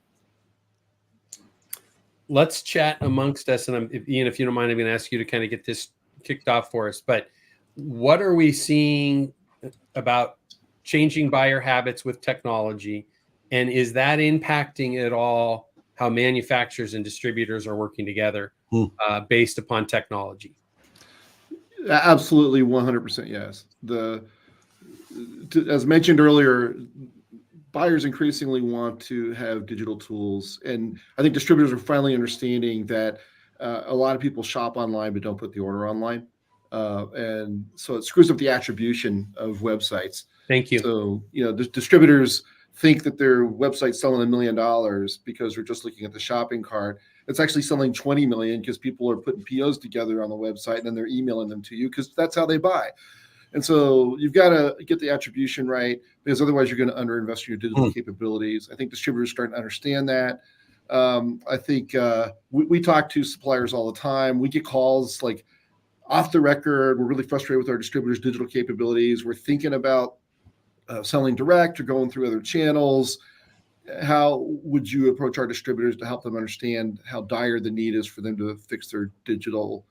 Let's chat amongst us. And Ian, if you don't mind, I'm going to ask you to kind of get this kicked off for us. But what are we seeing about changing buyer habits with technology? And is that impacting at all how manufacturers and distributors are working together based upon technology? Absolutely, 100% yes. As mentioned earlier, buyers increasingly want to have digital tools, and I think distributors are finally understanding that a lot of people shop online but don't put the order online, and so it screws up the attribution of websites. Thank you. So the distributors think that their website's selling $1 million because they're just looking at the shopping cart. It's actually selling 20 million because people are putting POs together on the website and then they're emailing them to you because that's how they buy. And so you've got to get the attribution right, because otherwise you're going to underinvest in your digital capabilities. I think distributors are starting to understand that. I think we talk to suppliers all the time. We get calls like off the record. We're really frustrated with our distributors' digital capabilities. We're thinking about selling direct or going through other channels. How would you approach our distributors to help them understand how dire the need is for them to fix their digital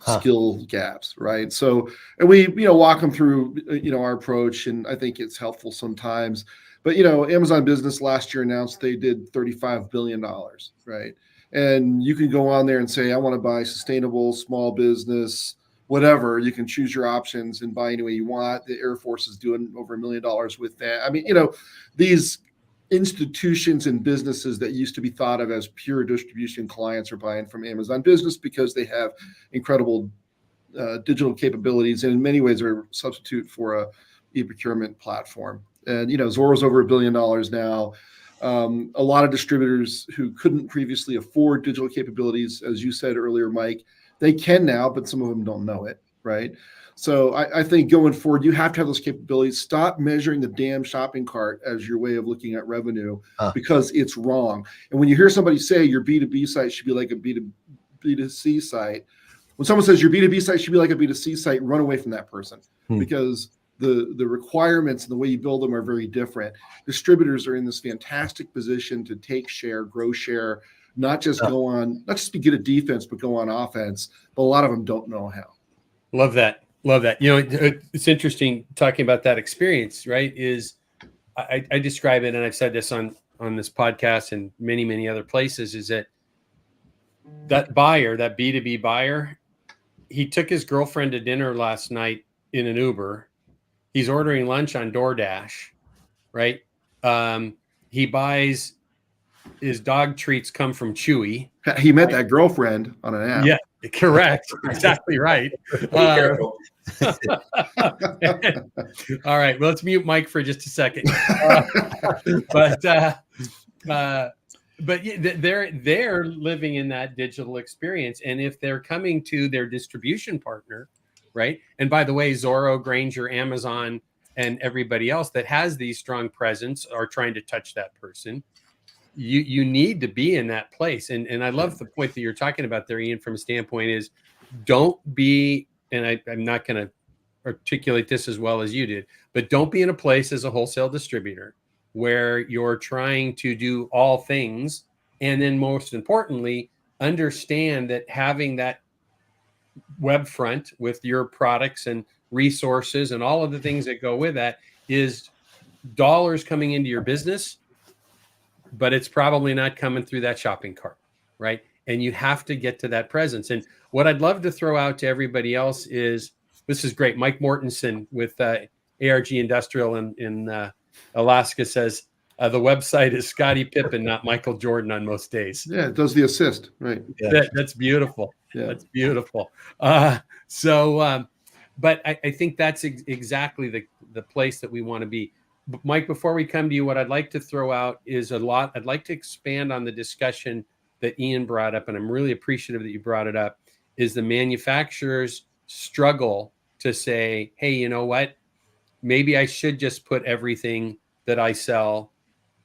skill gaps, right? So, and we, walk them through, our approach, and I think it's helpful sometimes. But, Amazon Business last year announced they did $35 billion, right? And you can go on there and say, I want to buy sustainable small business, whatever. You can choose your options and buy any way you want. The Air Force is doing over $1 million with that. I mean, these institutions and businesses that used to be thought of as pure distribution clients are buying from Amazon Business because they have incredible digital capabilities, and in many ways are a substitute for a e-procurement platform. And Zoro's over $1 billion now. A lot of distributors who couldn't previously afford digital capabilities, as you said earlier, Mike, they can now, but some of them don't know it, right? So I think going forward, you have to have those capabilities. Stop measuring the damn shopping cart as your way of looking at revenue, because it's wrong. And when you hear somebody say your B2B site should be like a B2C site, when someone says your B2B site should be like a B2C site, run away from that person, because the requirements and the way you build them are very different. Distributors are in this fantastic position to take share, grow share, not just be good at defense, but go on offense. But a lot of them don't know how. Love that. Love that. It's interesting talking about that experience, right? Is I describe it, and I've said this on this podcast and many, many other places, is that buyer, that B2B buyer, he took his girlfriend to dinner last night in an Uber. He's ordering lunch on DoorDash, right? He buys his dog treats come from Chewy. He met that girlfriend on an app. Yeah, correct. Exactly right. Be careful. All right, well, let's mute Mike for just a second. But they're living in that digital experience, and if they're coming to their distribution partner, right? And by the way, Zoro, Grainger, Amazon, and everybody else that has these strong presence are trying to touch that person. You need to be in that place, and I love the point that you're talking about there, Ian. From a standpoint is, don't be. And I'm not going to articulate this as well as you did, but don't be in a place as a wholesale distributor where you're trying to do all things. And then most importantly, understand that having that web front with your products and resources and all of the things that go with that is dollars coming into your business, but it's probably not coming through that shopping cart, right? And you have to get to that presence. And what I'd love to throw out to everybody else is, this is great. Mike Mortensen with ARG Industrial in Alaska says, the website is Scottie Pippen, not Michael Jordan on most days. Yeah, it does the assist, right? Yeah. That's beautiful. Yeah. That's beautiful. But I think that's exactly the place that we want to be. But Mike, before we come to you, what I'd like to throw out is I'd like to expand on the discussion that Ian brought up, and I'm really appreciative that you brought it up, is the manufacturers struggle to say, hey, you know what? Maybe I should just put everything that I sell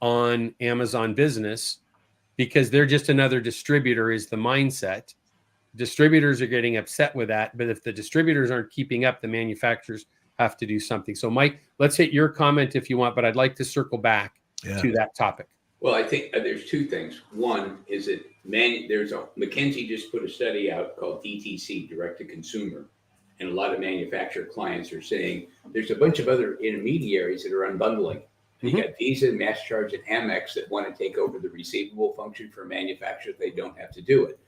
on Amazon Business because they're just another distributor is the mindset. Distributors are getting upset with that, but if the distributors aren't keeping up, the manufacturers have to do something. So Mike, let's hit your comment if you want, but I'd like to circle back to that topic. Well, I think there's two things. One is that McKinsey just put a study out called DTC, direct to consumer. And a lot of manufacturer clients are saying there's a bunch of other intermediaries that are unbundling. You got Visa, MasterCard, and Amex that want to take over the receivable function for manufacturers. They don't have to do it.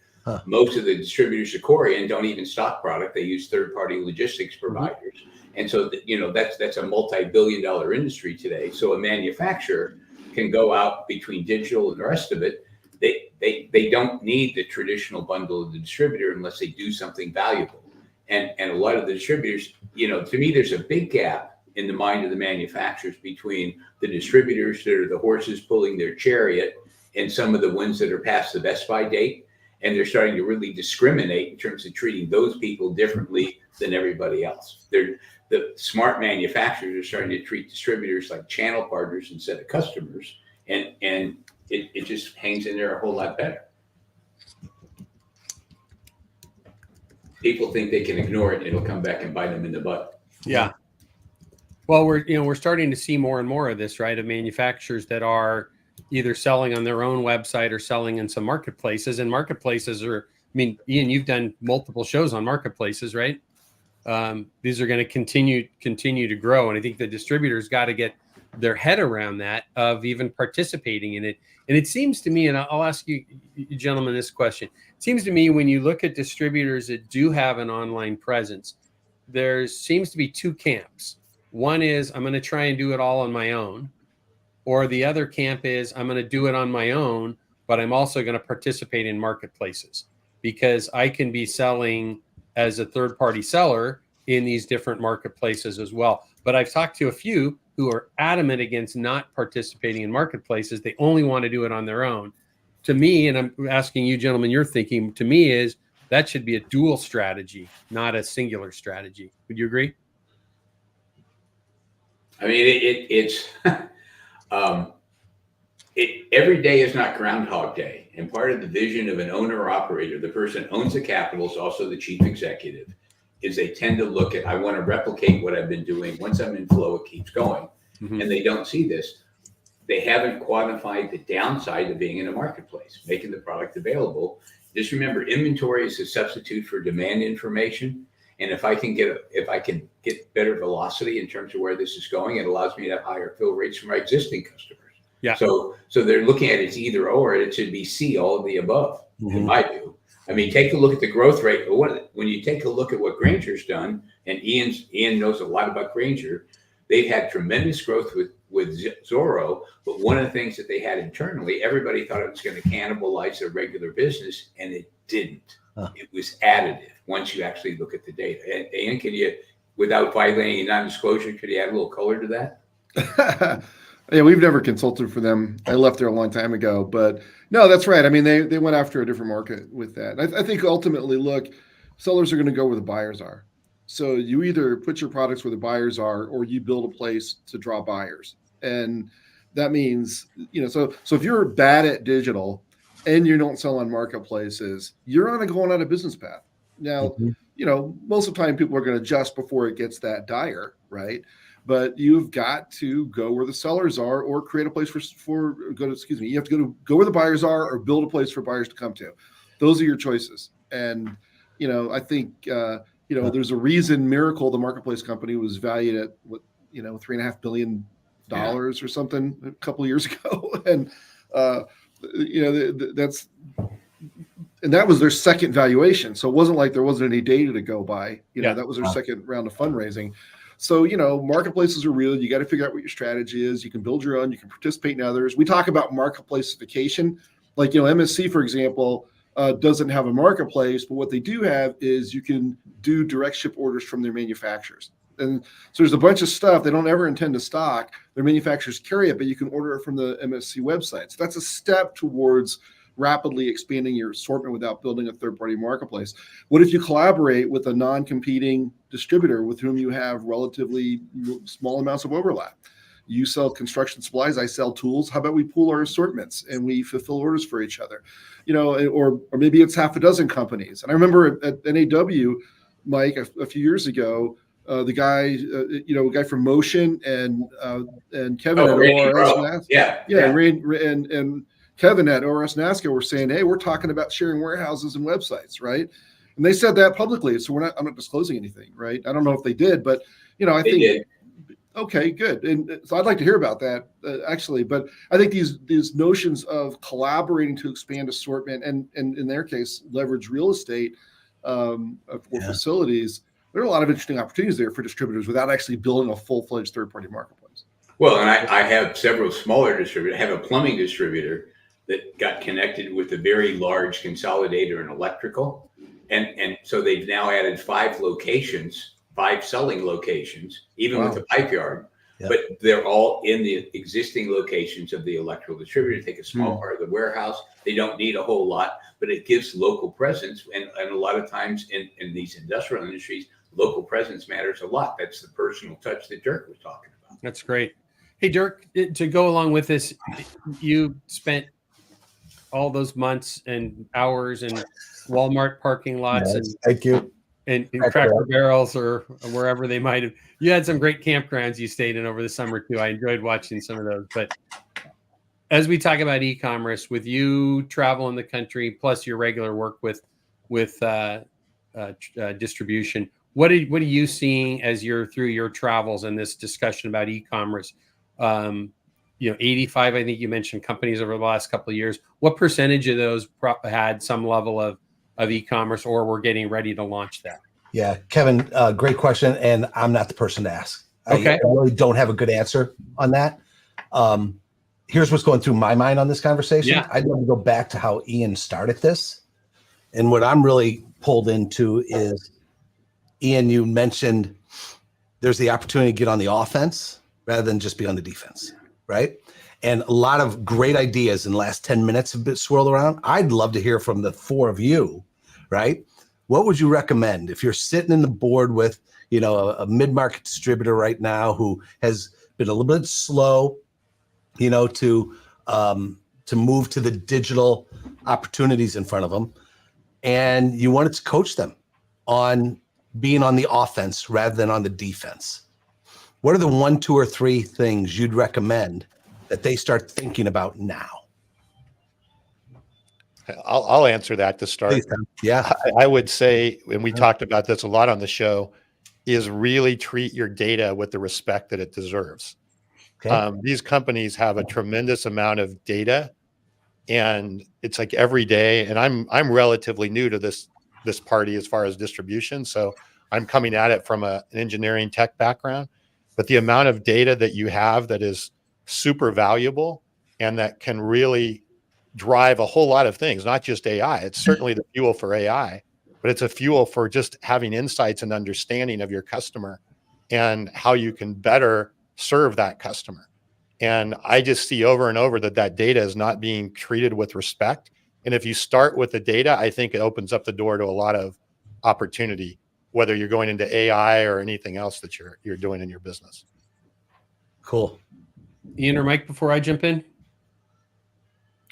Most of the distributors of Corian don't even stock product. They use third-party logistics providers. And so, that's a multi-billion-dollar industry today. So a manufacturer can go out between digital and the rest of it. They don't need the traditional bundle of the distributor unless they do something valuable. And a lot of the distributors, to me, there's a big gap in the mind of the manufacturers between the distributors that are the horses pulling their chariot and some of the ones that are past the Best Buy date. And they're starting to really discriminate in terms of treating those people differently than everybody else. The smart manufacturers are starting to treat distributors like channel partners instead of customers. And it just hangs in there a whole lot better. People think they can ignore it and it'll come back and bite them in the butt. Yeah. Well, we're starting to see more and more of this, right? Of manufacturers that are either selling on their own website or selling in some marketplaces. And marketplaces are, Ian, you've done multiple shows on marketplaces, right? These are going to continue to grow. And I think the distributors got to get their head around that, of even participating in it. And it seems to me, and I'll ask you gentlemen this question. It seems to me when you look at distributors that do have an online presence, there seems to be two camps. One is, I'm going to try and do it all on my own. Or the other camp is, I'm going to do it on my own, but I'm also going to participate in marketplaces because I can be selling as a third-party seller in these different marketplaces as well. But I've talked to a few who are adamant against not participating in marketplaces. They only want to do it on their own. To me, and I'm asking you gentlemen, your thinking, to me is that should be a dual strategy, not a singular strategy. Would you agree? I mean, it's every day is not Groundhog Day. And part of the vision of an owner or operator, the person who owns the capital is also the chief executive, is they tend to look at, I want to replicate what I've been doing. Once I'm in flow, it keeps going. Mm-hmm. And they don't see this. They haven't quantified the downside of being in a marketplace, making the product available. Just remember, inventory is a substitute for demand information. And if I can get better velocity in terms of where this is going, it allows me to have higher fill rates from my existing customers. Yeah. So they're looking at it's either or. It should be C, all of the above, in my view. I mean, take a look at the growth rate. When you take a look at what Grainger's done, and Ian knows a lot about Grainger, they've had tremendous growth with Zorro. But one of the things that they had internally, everybody thought it was going to cannibalize their regular business, and it didn't. It was additive once you actually look at the data. And Ian, can you, without violating non-disclosure, could you add a little color to that? Yeah, we've never consulted for them. I left there a long time ago, but no, that's right. I mean, they went after a different market with that. I think ultimately, look, sellers are going to go where the buyers are. So you either put your products where the buyers are, or you build a place to draw buyers. And that means, so if you're bad at digital and you don't sell on marketplaces, you're on a going out of business path. Now, most of the time people are going to adjust before it gets that dire, right? But you've got to go where the sellers are, or create a place you have to go where the buyers are, or build a place for buyers to come to. Those are your choices. And, I think, there's a reason Miracle, the marketplace company, was valued at $3.5 billion or something a couple of years ago. And, that was their second valuation. So it wasn't like there wasn't any data to go by, that was their second round of fundraising. So, marketplaces are real. You got to figure out what your strategy is. You can build your own. You can participate in others. We talk about marketplaceification. Like, MSC, for example, doesn't have a marketplace, but what they do have is you can do direct ship orders from their manufacturers. And so there's a bunch of stuff they don't ever intend to stock. Their manufacturers carry it, but you can order it from the MSC website. So that's a step towards rapidly expanding your assortment without building a third-party marketplace. What if you collaborate with a non-competing distributor with whom you have relatively small amounts of overlap? You sell construction supplies, I sell tools. How about we pool our assortments and we fulfill orders for each other? Or maybe it's half a dozen companies. And I remember at NAW, Mike, a few years ago, the guy, a guy from Motion and Kevin at ORS. And Kevin at ORS NASCA were saying, hey, we're talking about sharing warehouses and websites, right? And they said that publicly. So I'm not disclosing anything, right? I don't know if they did, but I think Okay, good. And so I'd like to hear about that actually. But I think these notions of collaborating to expand assortment and in their case leverage real estate for facilities. There are a lot of interesting opportunities there for distributors without actually building a full-fledged third-party marketplace. Well, and I have several smaller distributors. I have a plumbing distributor that got connected with a very large consolidator in electrical. And so they've now added 5 locations, 5 selling locations, even with the pipe yard. Yep. But they're all in the existing locations of the electrical distributor. Take a small part of the warehouse. They don't need a whole lot, but it gives local presence. And a lot of times in these industrial industries, local presence matters a lot. That's the personal touch that Dirk was talking about. That's great. Hey, Dirk, to go along with this, you spent all those months and hours in Walmart parking lots and thank you. And Cracker Barrels or wherever they might have. You had some great campgrounds you stayed in over the summer too. I enjoyed watching some of those. But as we talk about e-commerce, with you traveling the country plus your regular work with distribution, what are you seeing as you're through your travels and this discussion about e-commerce? 85, I think you mentioned companies over the last couple of years. What percentage of those had some level of e-commerce or we're getting ready to launch that? Yeah, Kevin, great question. And I'm not the person to ask. Okay. I really don't have a good answer on that. Here's what's going through my mind on this conversation. Yeah. I'd love to go back to how Ian started this. And what I'm really pulled into is, Ian, you mentioned there's the opportunity to get on the offense rather than just be on the defense, right? And a lot of great ideas in the last 10 minutes have been swirled around. I'd love to hear from the 4 of you, right? What would you recommend if you're sitting in the board with, a mid-market distributor right now who has been a little bit slow, to move to the digital opportunities in front of them, and you wanted to coach them on being on the offense rather than on the defense? What are the 1, 2, or 3 things you'd recommend that they start thinking about now? I'll answer that to start. Please, yeah. I would say, and we talked about this a lot on the show, is really treat your data with the respect that it deserves. Okay. These companies have a tremendous amount of data, and it's like every day, and I'm relatively new to this party as far as distribution. So I'm coming at it from an engineering tech background, but the amount of data that you have that is super valuable and that can really drive a whole lot of things, not just AI. It's certainly the fuel for AI, but it's a fuel for just having insights and understanding of your customer and how you can better serve that customer. And I just see over and over that data is not being treated with respect. And if you start with the data, I think it opens up the door to a lot of opportunity, whether you're going into AI or anything else that you're doing in your business. Cool. Ian or Mike, before I jump in?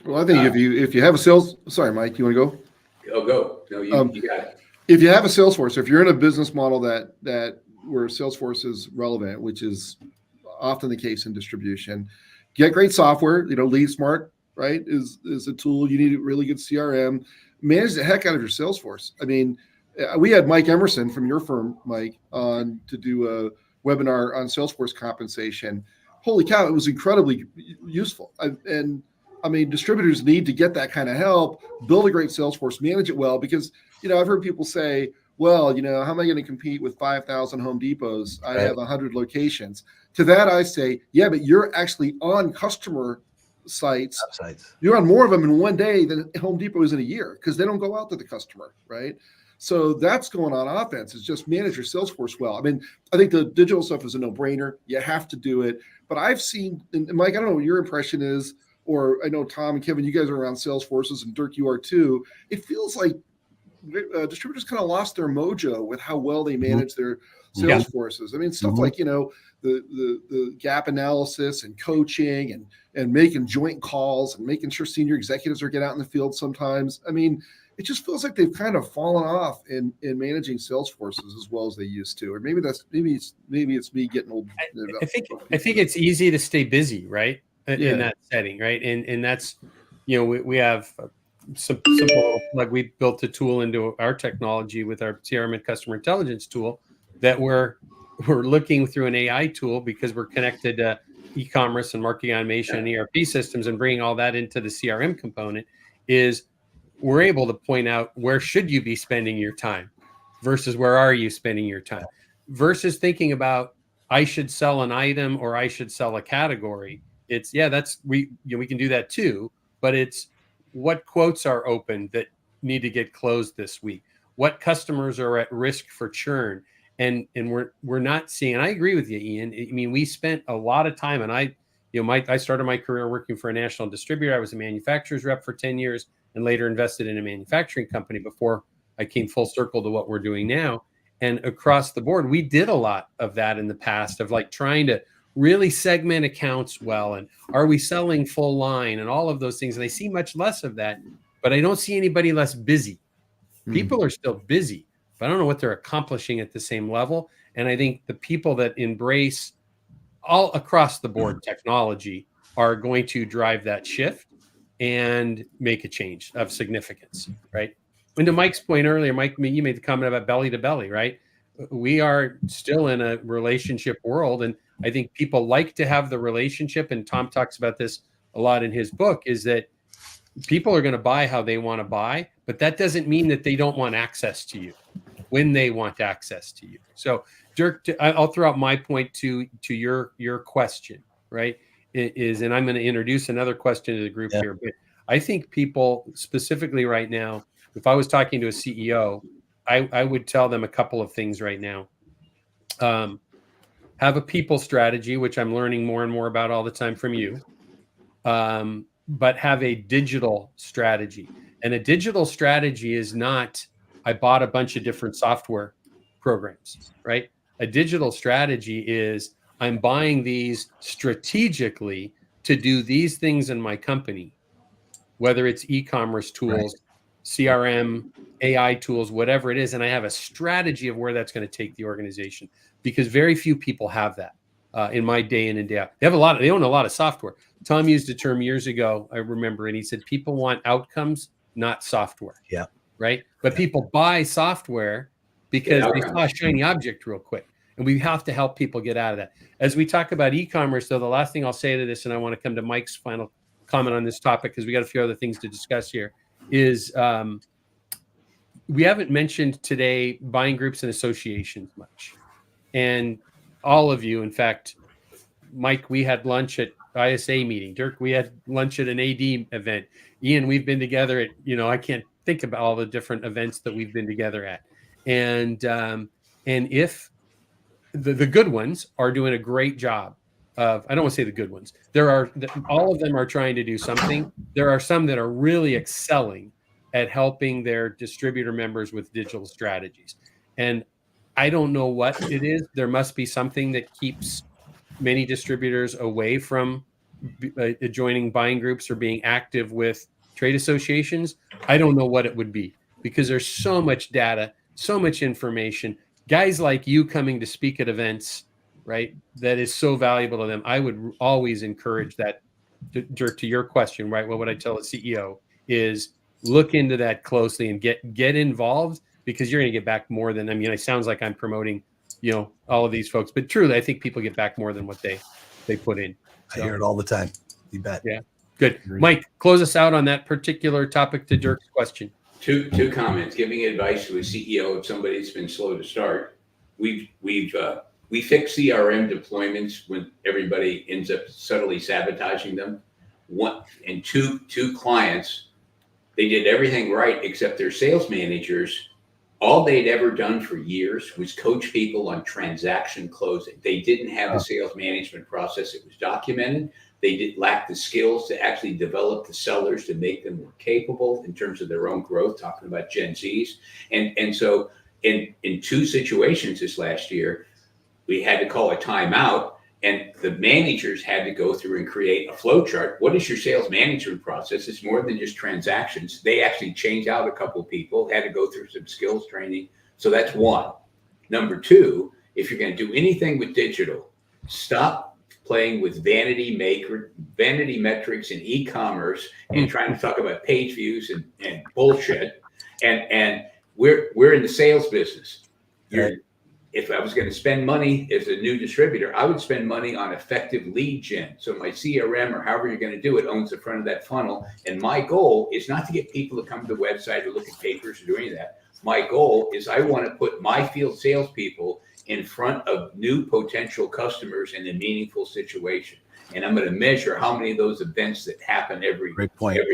Well, I think if you have a sales, sorry, Mike, you want to go? Oh, go. No, you got it. If you have a sales force, if you're in a business model that where Salesforce is relevant, which is often the case in distribution, get great software. Lead Smart, right, is a tool. You need a really good CRM. Manage the heck out of your sales force. I mean, we had Mike Emerson from your firm, Mike, on to do a webinar on Salesforce compensation. Holy cow, it was incredibly useful. Distributors need to get that kind of help, build a great sales force, manage it well, because, I've heard people say, well, how am I going to compete with 5,000 Home Depots? I have 100 locations. To that, I say, yeah, but you're actually on customer sites. You're on more of them in one day than Home Depot is in a year because they don't go out to the customer, right? So that's going on offense. Is just manage your sales force well. I think the digital stuff is a no-brainer. You have to do it. But I've seen, and Mike, I don't know what your impression is, or I know Tom and Kevin, you guys are around sales forces, and Dirk, you are too. It feels like distributors kind of lost their mojo with how well they manage their sales forces. Stuff like, the gap analysis and coaching and making joint calls and making sure senior executives are getting out in the field sometimes. It just feels like they've kind of fallen off in managing sales forces as well as they used to. Or maybe it's me getting old. I think it's easy to stay busy, right? In that setting, right? And that's, we have simple, like we built a tool into our technology with our CRM and customer intelligence tool that we're we're looking through an AI tool because we're connected to e-commerce and marketing automation and ERP systems and bringing all that into the CRM component, is we're able to point out where should you be spending your time versus where are you spending your time, versus thinking about I should sell an item or I should sell a category. It's we can do that too, but it's what quotes are open that need to get closed this week, what customers are at risk for churn. And we're not seeing, and I agree with you, Ian. I mean, we spent a lot of time, and I started my career working for a national distributor. I was a manufacturer's rep for 10 years and later invested in a manufacturing company before I came full circle to what we're doing now. And across the board, we did a lot of that in the past, of like trying to really segment accounts well, and are we selling full line and all of those things. And I see much less of that, but I don't see anybody less busy. People are still busy, but I don't know what they're accomplishing at the same level. And I think the people that embrace all across the board technology are going to drive that shift and make a change of significance, right? And to Mike's point earlier, Mike, you made the comment about belly to belly, right? We are still in a relationship world, and I think people like to have the relationship, and Tom talks about this a lot in his book, is that people are going to buy how they want to buy, but that doesn't mean that they don't want access to you when they want access to you. So, Dirk, I'll throw out my point to your question, right? And I'm going to introduce another question to the group here. But I think people specifically right now, if I was talking to a CEO, I would tell them a couple of things right now. Have a people strategy, which I'm learning more and more about all the time from you. But have a digital strategy. And a digital strategy is not, I bought a bunch of different software programs, right? A digital strategy is, I'm buying these strategically to do these things in my company, whether it's e-commerce tools, CRM, AI tools, whatever it is. And I have a strategy of where that's going to take the organization, because very few people have that. In my day in and day out, they own a lot of software. Tom used a term years ago, I remember, and he said, people want outcomes, not software. Yeah. Right. But people buy software because they saw a shiny object real quick. And we have to help people get out of that. As we talk about e-commerce, though, the last thing I'll say to this, and I want to come to Mike's final comment on this topic, because we got a few other things to discuss here, is we haven't mentioned today buying groups and associations much. And all of you, in fact, Mike, we had lunch at ISA meeting. Dirk, we had lunch at an AD event. Ian, we've been together at, I can't think about all the different events that we've been together at. And if the good ones are doing a great job of, I don't want to say the good ones, all of them are trying to do something. There are some that are really excelling at helping their distributor members with digital strategies. And I don't know what it is. There must be something that keeps many distributors away from joining buying groups or being active with trade associations. I don't know what it would be, because there's so much data, so much information, guys like you coming to speak at events, right? That is so valuable to them. I would always encourage that. Dirk, to your question, right? What would I tell a CEO is look into that closely and get involved, because you're going to get back more than, it sounds like I'm promoting, all of these folks, but truly, I think people get back more than what they put in. So, I hear it all the time. You bet. Yeah. Good. Mike, close us out on that particular topic to Dirk's question. Two comments. Giving advice to a CEO of somebody that's been slow to start. We fix CRM deployments when everybody ends up subtly sabotaging them. Two clients, they did everything right except their sales managers. All they'd ever done for years was coach people on transaction closing. They didn't have a sales management process that was documented. They did lack the skills to actually develop the sellers to make them more capable in terms of their own growth, talking about Gen Zs. And so in two situations this last year, we had to call a timeout, and the managers had to go through and create a flow chart. What is your sales management process? It's more than just transactions. They actually changed out a couple of people, had to go through some skills training. So that's one. Number two, if you're going to do anything with digital, stop playing with vanity metrics and e-commerce and trying to talk about page views and bullshit. And we're in the sales business. if I was going to spend money as a new distributor, I would spend money on effective lead gen. So my CRM or however you're going to do it owns the front of that funnel. And my goal is not to get people to come to the website or look at papers or do any of that. My goal is I want to put my field salespeople in front of new potential customers in a meaningful situation. And I'm going to measure how many of those events that happen every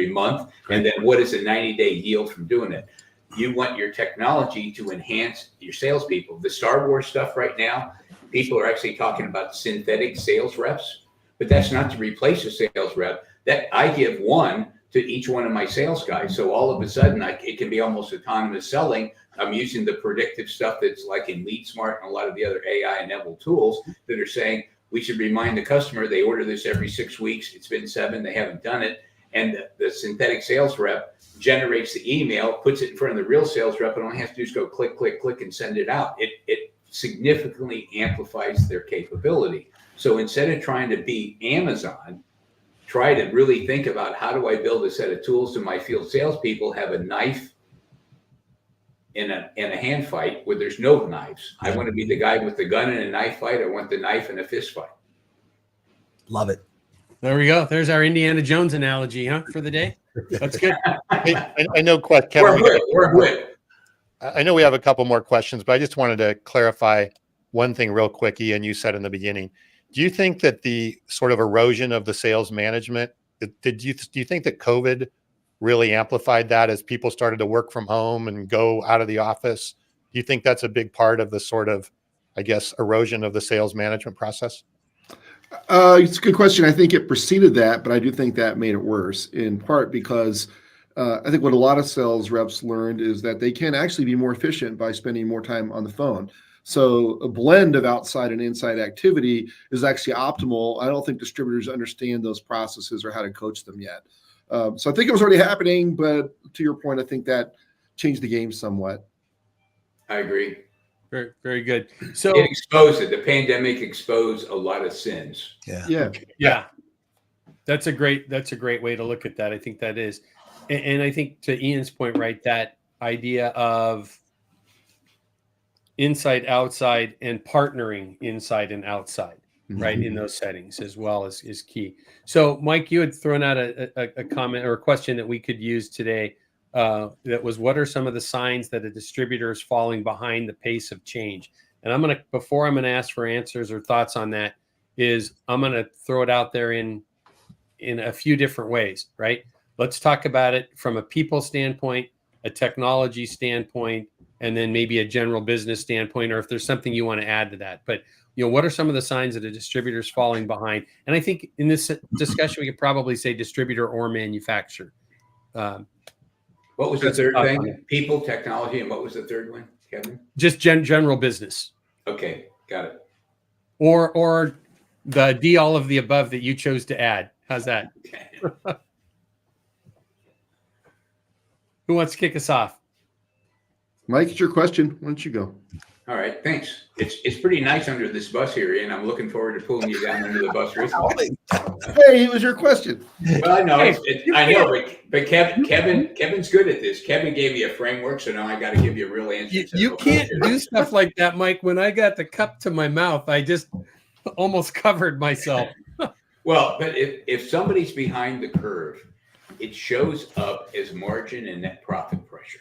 month. And then what is a 90-day yield from doing it? You want your technology to enhance your salespeople. The Star Wars stuff right now, people are actually talking about synthetic sales reps, but that's not to replace a sales rep. That I give one to each one of my sales guys. So all of a sudden, it can be almost autonomous selling. I'm using the predictive stuff that's like in LeadSmart and a lot of the other AI-enabled tools that are saying we should remind the customer they order this every 6 weeks. It's been 7, they haven't done it. And the synthetic sales rep generates the email, puts it in front of the real sales rep, and all they have to do is go click, click, click, and send it out. It significantly amplifies their capability. So instead of trying to be Amazon, try to really think about how do I build a set of tools so my field salespeople have a knife in a hand fight where there's no knives. I want to be the guy with the gun in a knife fight. I want the knife in a fist fight. Love it. There we go. There's our Indiana Jones analogy, huh, for the day. That's good. I know, Kevin. I know we have a couple more questions, but I just wanted to clarify one thing real quick. Ian, you said in the beginning, do you think that the sort of erosion of the sales management, do you think that COVID really amplified that as people started to work from home and go out of the office? Do you think that's a big part of the sort of, I guess, erosion of the sales management process? It's a good question. I think it preceded that, but I do think that made it worse in part because I think what a lot of sales reps learned is that they can actually be more efficient by spending more time on the phone. So a blend of outside and inside activity is actually optimal. I don't think distributors understand those processes or how to coach them yet. So I think it was already happening, but to your point, I think that changed the game somewhat. I agree. Very, very good. So it exposed it. The pandemic exposed a lot of sins. Yeah. That's a great way to look at that. I think that is. And I think to Ian's point, right, that idea of inside, outside, and partnering inside and outside, right, in those settings as well is key. So, Mike, you had thrown out a comment or a question that we could use today. That was, what are some of the signs that a distributor is falling behind the pace of change? And before I'm going to ask for answers or thoughts on that, I'm going to throw it out there in a few different ways, right? Let's talk about it from a people standpoint, a technology standpoint, and then maybe a general business standpoint, or if there's something you want to add to that. But, what are some of the signs that a distributor is falling behind? And I think in this discussion, we could probably say distributor or manufacturer. What was the third thing? People, technology, and what was the third one, Kevin? Just general business. Okay, got it. Or the D, all of the above that you chose to add. How's that? Who wants to kick us off? Mike, it's your question. Why don't you go? All right, thanks. It's pretty nice under this bus here, and I'm looking forward to pulling you down under the bus with me. Hey, it was your question. Well, I know, I know, but Kevin's good at this. Kevin gave me a framework, so now I got to give you a real answer. You can't do stuff like that, Mike. When I got the cup to my mouth, I just almost covered myself. Well, but if somebody's behind the curve, it shows up as margin and net profit pressure.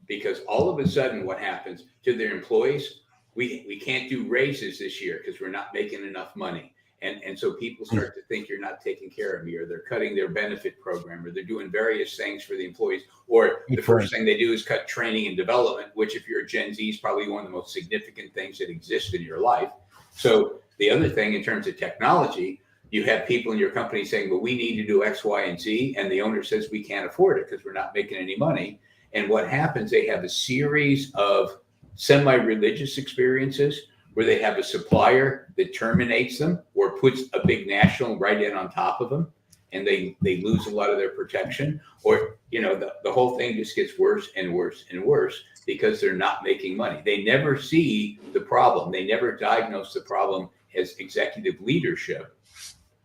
Because all of a sudden what happens to their employees, we can't do raises this year because we're not making enough money. And so people start to think you're not taking care of me, or they're cutting their benefit program, or they're doing various things for the employees. Or the first thing they do is cut training and development, which if you're a Gen Z is probably one of the most significant things that exist in your life. So the other thing in terms of technology, you have people in your company saying, well, we need to do X, Y, and Z. And the owner says we can't afford it because we're not making any money. And what happens, they have a series of semi-religious experiences where they have a supplier that terminates them or puts a big national right in on top of them, and they lose a lot of their protection. Or, the whole thing just gets worse and worse and worse because they're not making money. They never see the problem. They never diagnose the problem as executive leadership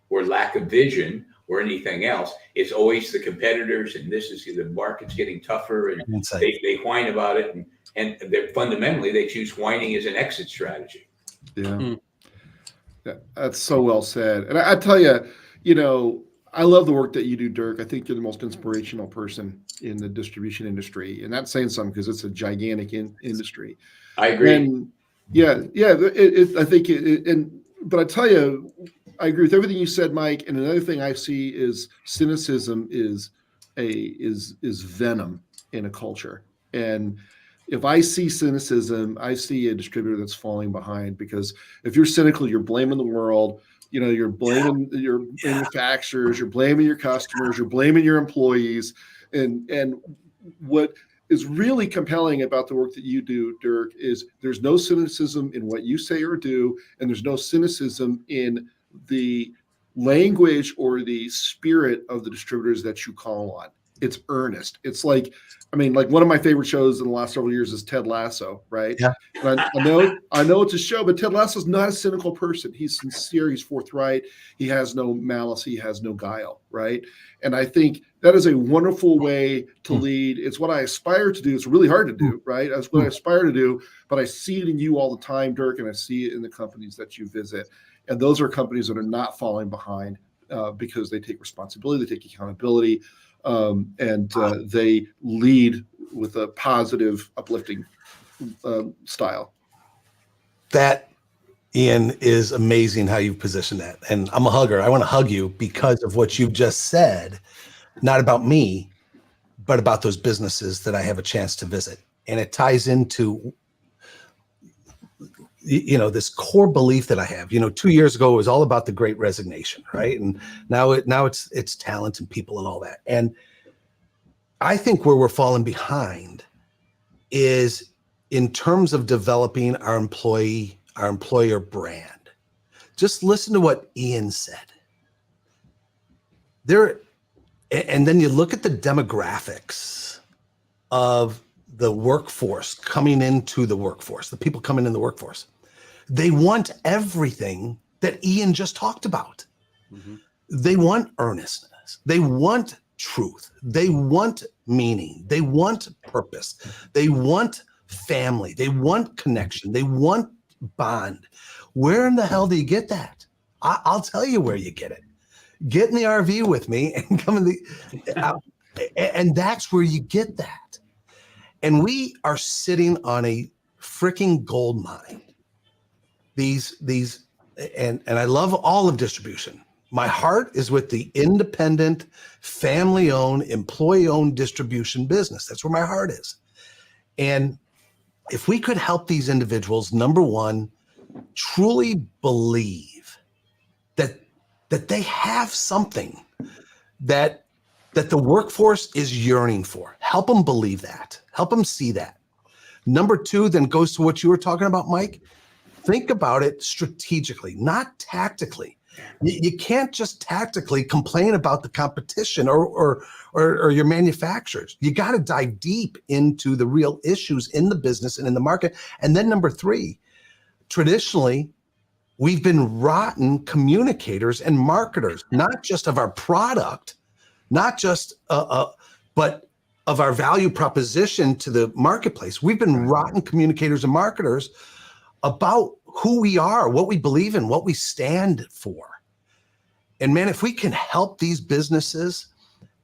or lack of vision or anything else. It's always the competitors, and this is the market's getting tougher, and they whine about it. And fundamentally, they choose whining as an exit strategy. Yeah. Yeah, that's so well said. And I tell you, I love the work that you do, Dirk. I think you're the most inspirational person in the distribution industry, and that's saying something because it's a gigantic industry. I agree. And I think but I tell you, I agree with everything you said, Mike. And another thing I see is cynicism is venom in a culture. And if I see cynicism, I see a distributor that's falling behind, because if you're cynical, you're blaming the world. You're blaming your manufacturers, you're blaming your customers, you're blaming your employees. And what is really compelling about the work that you do, Dirk, is there's no cynicism in what you say or do, and there's no cynicism in the language or the spirit of the distributors that you call on. It's earnest. It's like one of my favorite shows in the last several years is Ted Lasso, right? Yeah. And I know it's a show, but Ted Lasso's not a cynical person. He's sincere, he's forthright, he has no malice, he has no guile, right? And I think that is a wonderful way to lead. It's what I aspire to do. It's really hard to do, right? That's what I aspire to do, but I see it in you all the time, Dirk, and I see it in the companies that you visit. And those are companies that are not falling behind because they take responsibility, they take accountability, and they lead with a positive, uplifting style. That, Ian, is amazing how you've positioned that. And I'm a hugger. I want to hug you because of what you've just said, not about me, but about those businesses that I have a chance to visit. And it ties into, this core belief that I have. 2 years ago, it was all about the Great Resignation, right? And now it's talent and people and all that. And I think where we're falling behind is in terms of developing our employer brand. Just listen to what Ian said. And then you look at the demographics of the workforce coming into the workforce, the people coming in the workforce. They want everything that Ian just talked about. Mm-hmm. They want earnestness. They want truth. They want meaning. They want purpose. They want family. They want connection. They want bond. Where in the hell do you get that? I'll tell you where you get it. Get in the RV with me and come in and that's where you get that. And we are sitting on a freaking gold mine. And I love all of distribution. My heart is with the independent, family-owned, employee-owned distribution business. That's where my heart is. And if we could help these individuals, number one, truly believe that they have something that the workforce is yearning for. Help them believe that. Help them see that. Number two, then goes to what you were talking about, Mike. Think about it strategically, not tactically. You can't just tactically complain about the competition or your manufacturers. You got to dive deep into the real issues in the business and in the market. And then number three, traditionally, we've been rotten communicators and marketers, not just of our product, not just, but of our value proposition to the marketplace. We've been rotten communicators and marketers about who we are, what we believe in, what we stand for. And man, if we can help these businesses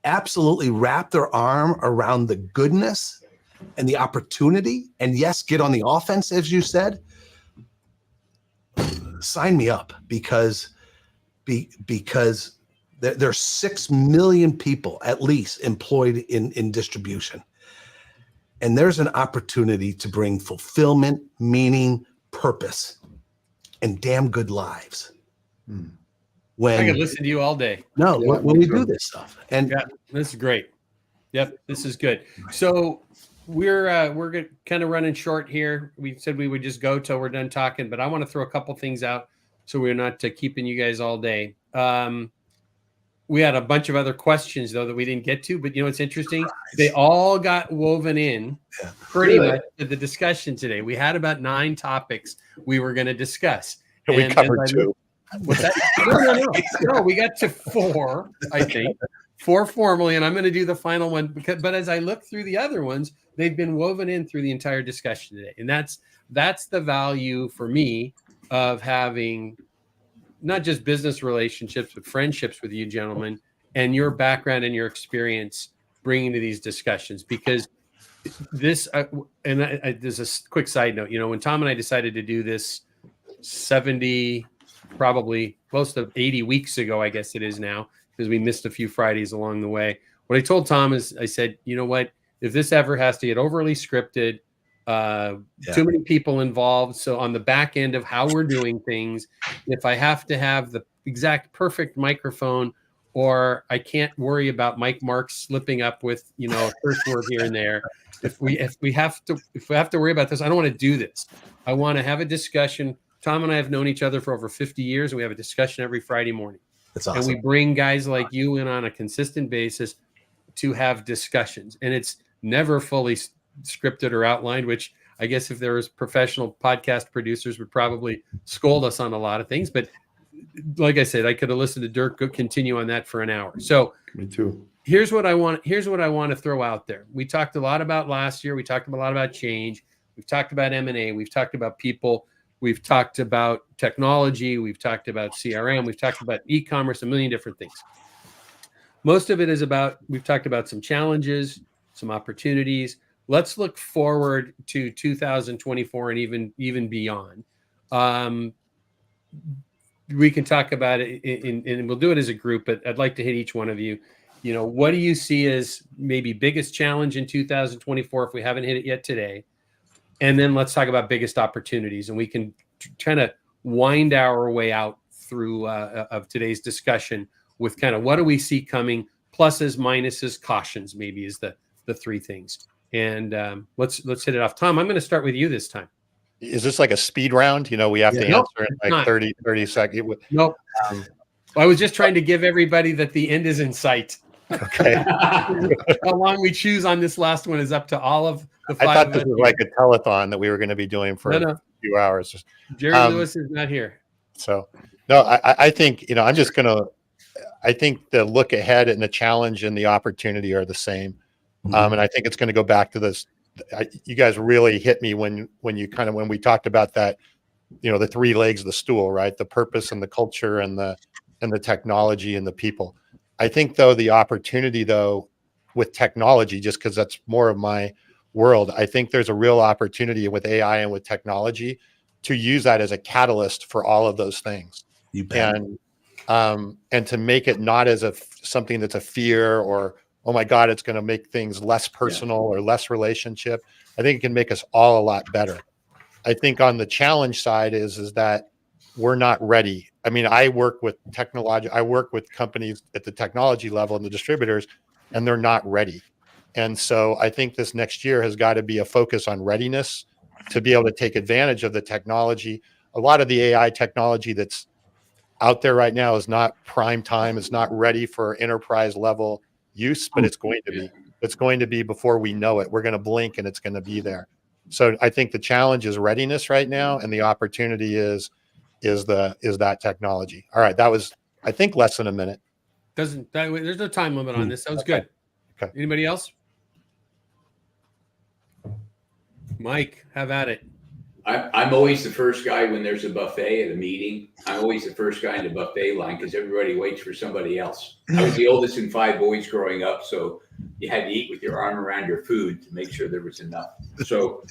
absolutely wrap their arm around the goodness and the opportunity, and yes, get on the offense, as you said, sign me up, because there's 6 million people at least employed in distribution. And there's an opportunity to bring fulfillment, meaning, purpose, and damn good lives. When I could listen to you all day. No, yeah, when we do this stuff. And yeah, this is great. Yep, this is good. So we're kind of running short here. We said we would just go till we're done talking, but I want to throw a couple things out so we're not keeping you guys all day. We had a bunch of other questions though that we didn't get to, but it's interesting. They all got woven in pretty much to the discussion today. We had about 9 topics we were going to discuss. We covered 2. What's that? No, we got to 4, I think. formally, and I'm going to do the final one. But as I look through the other ones, they've been woven in through the entire discussion today, and that's the value for me of having not just business relationships, but friendships with you gentlemen, and your background and your experience bringing to these discussions. Because this, there's a quick side note. When Tom and I decided to do this 70, probably close to 80 weeks ago, I guess it is now, because we missed a few Fridays along the way. What I told Tom is, I said, you know what? If this ever has to get overly scripted, too many people involved. So on the back end of how we're doing things, if I have to have the exact perfect microphone, or I can't worry about Mike Marks slipping up with, a curse word here and there. If we have to worry about this, I don't want to do this. I want to have a discussion. Tom and I have known each other for over 50 years, and we have a discussion every Friday morning. That's awesome. And we bring guys like you in on a consistent basis to have discussions. And it's never fully scripted or outlined, which I guess if there was professional podcast producers would probably scold us on a lot of things. But like I said, I could have listened to Dirk continue on that for an hour. So Me too. Here's what I want to throw out there. We talked a lot about last year. We talked a lot about change. We've talked about M&A. We've talked about people. We've talked about technology. We've talked about CRM. We've talked about e-commerce, a million different things. Most of it is we've talked about some challenges, some opportunities. Let's look forward to 2024 and even beyond. We can talk about it, and we'll do it as a group, but I'd like to hit each one of you. What do you see as maybe biggest challenge in 2024 if we haven't hit it yet today? And then let's talk about biggest opportunities, and we can kind of wind our way out through of today's discussion with kind of what do we see coming, pluses, minuses, cautions, maybe is the three things. And let's hit it off. Tom, I'm going to start with you this time. Is this like a speed round? We have to answer in like 30 seconds. Nope. I was just trying to give everybody that the end is in sight. Okay. How long we choose on this last one is up to all of the five. I thought this was like a telethon that we were going to be doing for a few hours. Jerry Lewis is not here. So, no, I think, I think the look ahead and the challenge and the opportunity are the same. And I think it's going to go back to this. You guys really hit me when we talked about that, the three legs of the stool, right? The purpose and the culture and the technology and the people. I think though, the opportunity though, with technology, just because that's more of my world, I think there's a real opportunity with AI and with technology to use that as a catalyst for all of those things. You bet. And to make it not as something that's a fear or, oh my God, it's going to make things less personal or less relationship. I think it can make us all a lot better. I think on the challenge side is that we're not ready. I mean, I work with companies at the technology level and the distributors, and they're not ready. And so I think this next year has got to be a focus on readiness to be able to take advantage of the technology. A lot of the AI technology that's out there right now is not prime time. It's not ready for enterprise level use, but it's going to be. It's going to be before we know it. We're going to blink and it's going to be there. So I think the challenge is readiness right now, and the opportunity is that technology. All right, that was, I think, less than a minute. There's no time limit on this. That was good. Okay. Anybody else? Mike, have at it. I'm always the first guy when there's a buffet at a meeting. I'm always the first guy in the buffet line because everybody waits for somebody else. I was the oldest in 5 boys growing up, so you had to eat with your arm around your food to make sure there was enough. So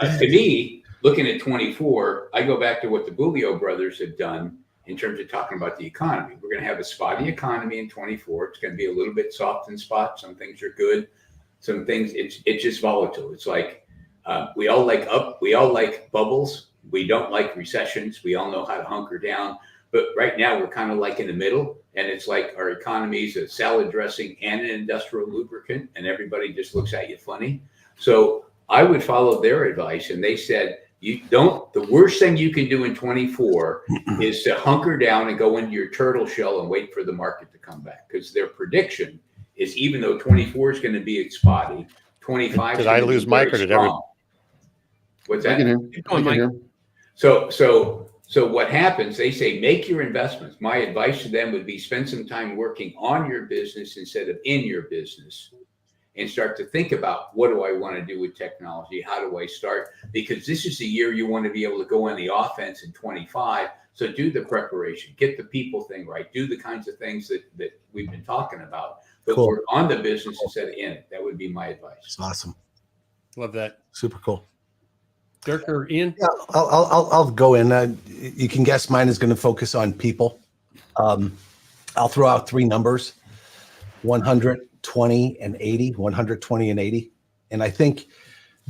to me, looking at 24, I go back to what the Bulio brothers have done in terms of talking about the economy. We're going to have a spotty economy in 24. It's going to be a little bit soft in spots. Some things are good. Some things, it's just volatile. It's like, we all like bubbles. We don't like recessions. We all know how to hunker down. But right now we're kind of like in the middle, and it's like our economy is a salad dressing and an industrial lubricant, and everybody just looks at you funny. So I would follow their advice, and they said, the worst thing you can do in 24 is to hunker down and go into your turtle shell and wait for the market to come back. Because their prediction is, even though 24 is going to be spotty, 25 Did I lose Mike or did everyone? What's that? Keep going, Mike. So So what happens, they say, make your investments. My advice to them would be spend some time working on your business instead of in your business, and start to think about, what do I want to do with technology? How do I start? Because this is the year you want to be able to go on the offense in 25. So do the preparation, get the people thing right, do the kinds of things that we've been talking about, but Cool. work on the business instead of in it. That would be my advice. It's awesome. Love that. Super cool. Dirk or Ian? Yeah, I'll go in. You can guess mine is going to focus on people. I'll throw out three numbers: 100, 20, and 80. 100, 20, and 80. And I think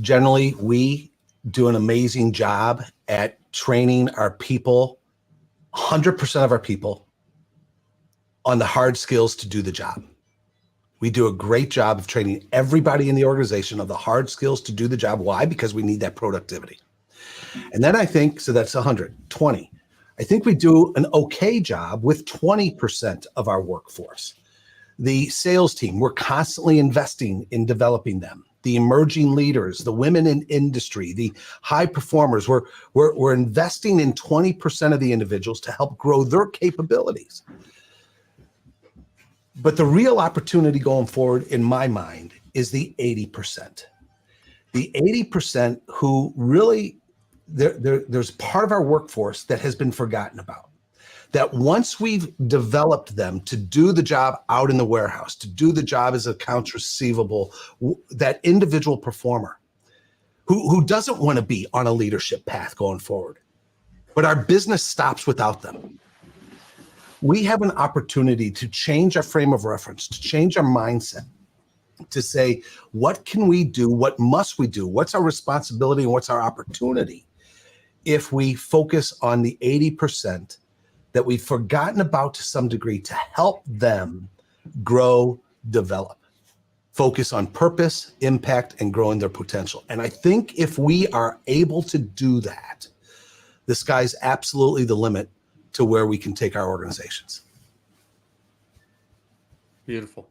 generally we do an amazing job at training our people, 100% of our people, on the hard skills to do the job. We do a great job of training everybody in the organization of the hard skills to do the job. Why? Because we need that productivity. And then I think, so that's 100, 20. I think we do an okay job with 20% of our workforce. The sales team, we're constantly investing in developing them. The emerging leaders, the women in industry, the high performers, we're investing in 20% of the individuals to help grow their capabilities. But the real opportunity going forward, in my mind, is the 80%. The 80% who really, there's part of our workforce that has been forgotten about. That once we've developed them to do the job out in the warehouse, to do the job as accounts receivable, that individual performer who doesn't want to be on a leadership path going forward, but our business stops without them. We have an opportunity to change our frame of reference, to change our mindset, to say, what can we do? What must we do? What's our responsibility and what's our opportunity if we focus on the 80% that we've forgotten about to some degree to help them grow, develop, focus on purpose, impact, and growing their potential. And I think if we are able to do that, the sky's absolutely the limit to where we can take our organizations. Beautiful.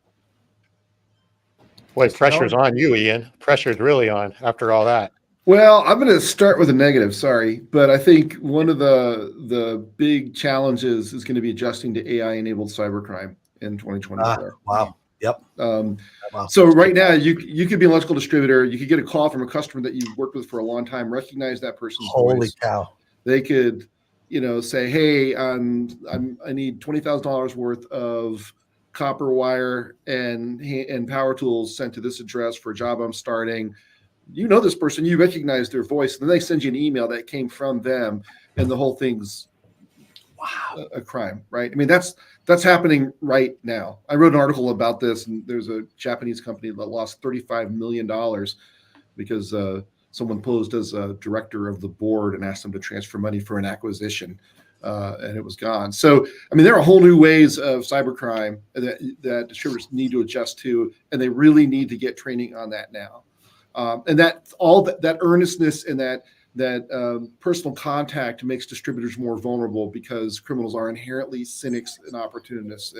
Boy, pressure's on you, Ian. Pressure's really on after all that. Well, I'm going to start with a negative, sorry, but I think one of the big challenges is going to be adjusting to AI-enabled cybercrime in 2024. Wow. Yep. Wow. Wow. So right now, you could be an electrical distributor. You could get a call from a customer that you've worked with for a long time, recognize that person's Holy voice. cow. They could, say, hey, I need $20,000 worth of copper wire and power tools sent to this address for a job I'm starting. You know this person, you recognize their voice, and then they send you an email that came from them, and the whole thing's a crime, right? I mean, that's happening right now. I wrote an article about this, and there's a Japanese company that lost $35 million because someone posed as a director of the board and asked them to transfer money for an acquisition, and it was gone. So, I mean, there are whole new ways of cybercrime that distributors need to adjust to, and they really need to get training on that now. And that all that earnestness and that personal contact makes distributors more vulnerable because criminals are inherently cynics and opportunists,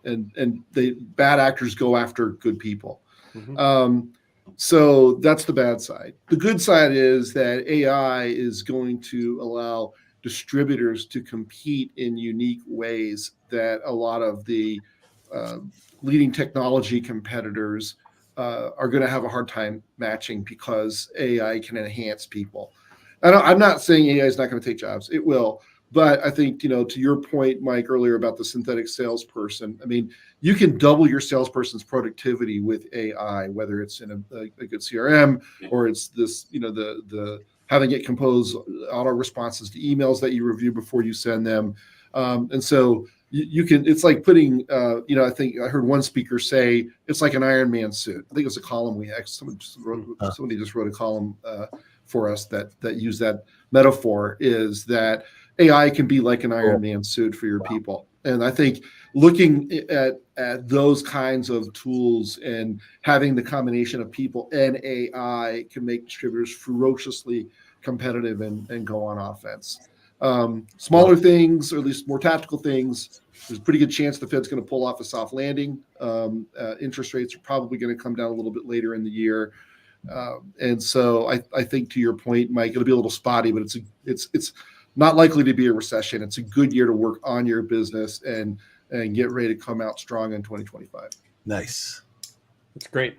and the bad actors go after good people. Mm-hmm. So that's the bad side. The good side is that AI is going to allow distributors to compete in unique ways that a lot of the leading technology competitors are going to have a hard time matching because AI can enhance people. I'm not saying AI is not going to take jobs. It will. But I think, to your point, Mike, earlier about the synthetic salesperson, I mean, you can double your salesperson's productivity with AI, whether it's in a good CRM or it's this, the having it compose auto responses to emails that you review before you send them. And so you can, it's like putting, I think I heard one speaker say, it's like an Iron Man suit. I think it was a column somebody just wrote a column for us that used that metaphor, is that AI can be like an Iron Man suit for your people. And I think looking at those kinds of tools and having the combination of people and AI can make distributors ferociously competitive and go on offense. Smaller things, or at least more tactical things, there's a pretty good chance the Fed's going to pull off a soft landing. Interest rates are probably going to come down a little bit later in the year. And so I think, to your point, Mike, it'll be a little spotty, but it's not likely to be a recession. It's a good year to work on your business and get ready to come out strong in 2025. Nice. That's great.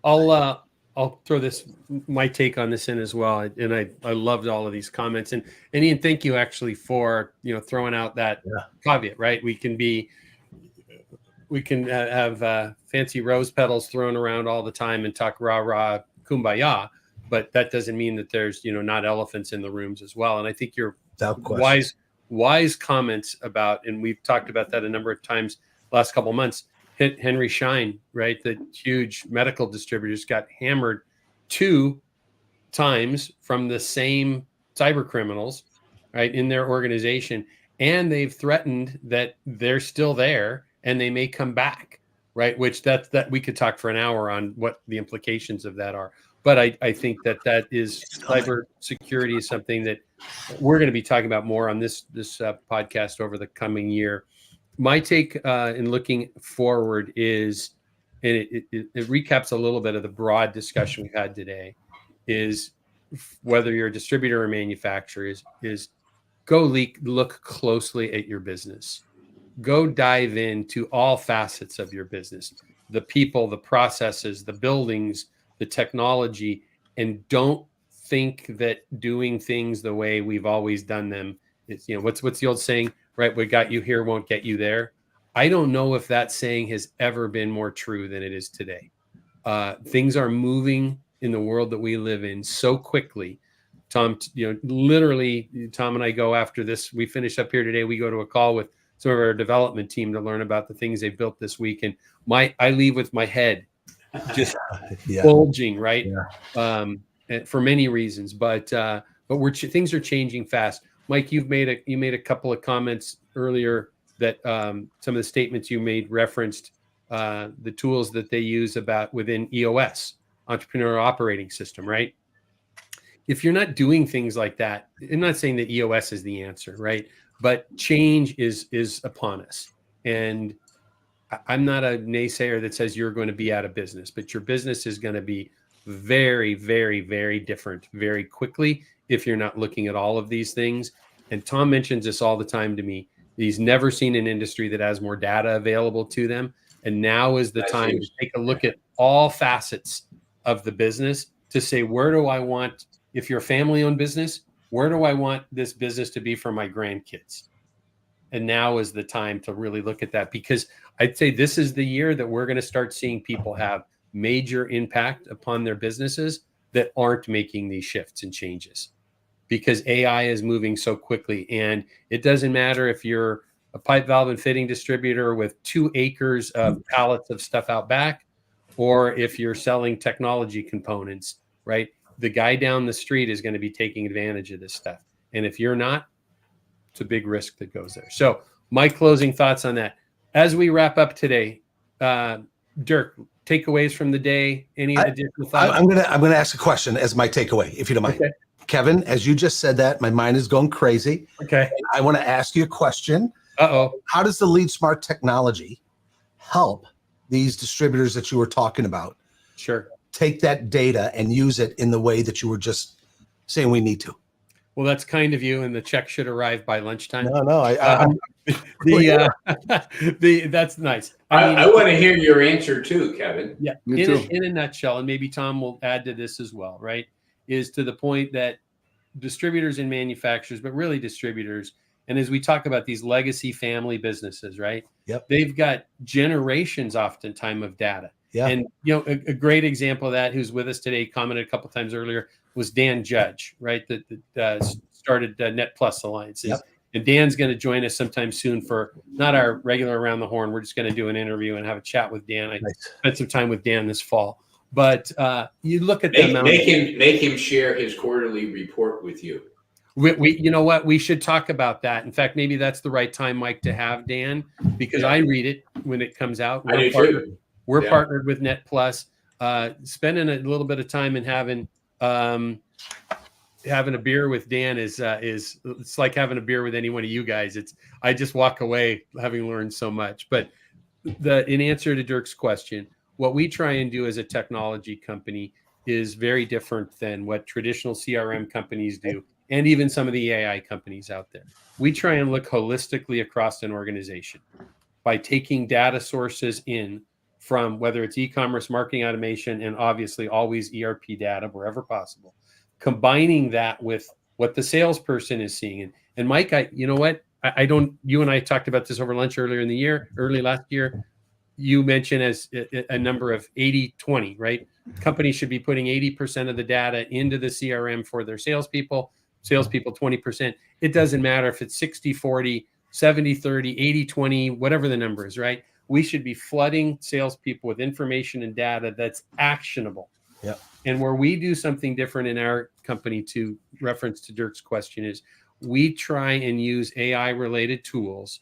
I'll throw my take on this in as well. And I loved all of these comments. And Ian, thank you actually for, throwing out that caveat, right? We can have fancy rose petals thrown around all the time and talk rah kumbaya, but that doesn't mean that there's, not elephants in the rooms as well. And I think you're wise comments about, and we've talked about that a number of times last couple of months. Henry Schein, right? The huge medical distributors got hammered 2 times from the same cyber criminals, right, in their organization. And they've threatened that they're still there and they may come back, right? Which that we could talk for an hour on what the implications of that are. But I think that is cyber security is something that we're going to be talking about more on this podcast over the coming year. My take in looking forward is, and it recaps a little bit of the broad discussion we've had today, is whether you're a distributor or manufacturer, is go look closely at your business. Go dive into all facets of your business, the people, the processes, the buildings, the technology, and don't think that doing things the way we've always done them is, what's the old saying, right? What got you here won't get you there. I don't know if that saying has ever been more true than it is today. Things are moving in the world that we live in so quickly. Tom, literally, Tom and I go after this. We finish up here today. We go to a call with some of our development team to learn about the things they built this week. And I leave with my head just bulging, right? Yeah. For many reasons, but things are changing fast. Mike, you made a couple of comments earlier that some of the statements you made referenced the tools that they use within EOS, Entrepreneurial Operating System, right? If you're not doing things like that, I'm not saying that EOS is the answer, right? But change is upon us. And I'm not a naysayer that says you're going to be out of business, but your business is going to be very, very, very different very quickly if you're not looking at all of these things. And Tom mentions this all the time to me. He's never seen an industry that has more data available to them. And now is the time to take a look at all facets of the business to say, where do I want, if you're a family-owned business, where do I want this business to be for my grandkids? And now is the time to really look at that, because I'd say this is the year that we're going to start seeing people have major impact upon their businesses that aren't making these shifts and changes, because AI is moving so quickly. And it doesn't matter if you're a pipe, valve, and fitting distributor with 2 acres of pallets of stuff out back, or if you're selling technology components, right? The guy down the street is going to be taking advantage of this stuff. And if you're not, it's a big risk that goes there. So my closing thoughts on that. As we wrap up today, Dirk, takeaways from the day, any additional thoughts? I'm gonna ask a question as my takeaway, if you don't mind. Okay. Kevin, as you just said that, my mind is going crazy. Okay. I want to ask you a question. Uh-oh. How does the Lead Smart technology help these distributors that you were talking about? Sure. Take that data and use it in the way that you were just saying we need to? Well, that's kind of you, and the check should arrive by lunchtime. No, that's nice. I want to hear your answer too, Kevin. Yeah, in a nutshell, and maybe Tom will add to this as well, right? Is to the point that distributors and manufacturers, but really distributors, and as we talk about these legacy family businesses, right? Yep. They've got generations oftentimes of data. Yeah. And a great example of that, who's with us today, commented a couple of times earlier, was Dan Judge, right? That started Net Plus Alliances. Yep. And Dan's going to join us sometime soon for not our regular Around the Horn. We're just going to do an interview and have a chat with Dan. I spent some time with Dan this fall. But you look at the amount. Make him share his quarterly report with you. We you know what? We should talk about that. In fact, maybe that's the right time, Mike, to have Dan, because I read it when it comes out. We're partnered with Net Plus. Spending a little bit of time and having a beer with Dan is it's like having a beer with any one of you guys. I just walk away having learned so much. But in answer to Dirk's question, what we try and do as a technology company is very different than what traditional CRM companies do. and even some of the AI companies out there. We try and look holistically across an organization by taking data sources in from whether it's e-commerce, marketing automation, and obviously always ERP data wherever possible, combining that with what the salesperson is seeing. And Mike, you know what? I don't, you and I talked about this over lunch early last year. You mentioned as a number of 80-20, right? Companies should be putting 80% of the data into the CRM for their salespeople 20%. It doesn't matter if it's 60-40, 70-30, 80-20, whatever the number is, right? We should be flooding salespeople with information and data that's actionable. Yeah. And where we do something different in our company, to reference to Dirk's question, is we try and use AI related tools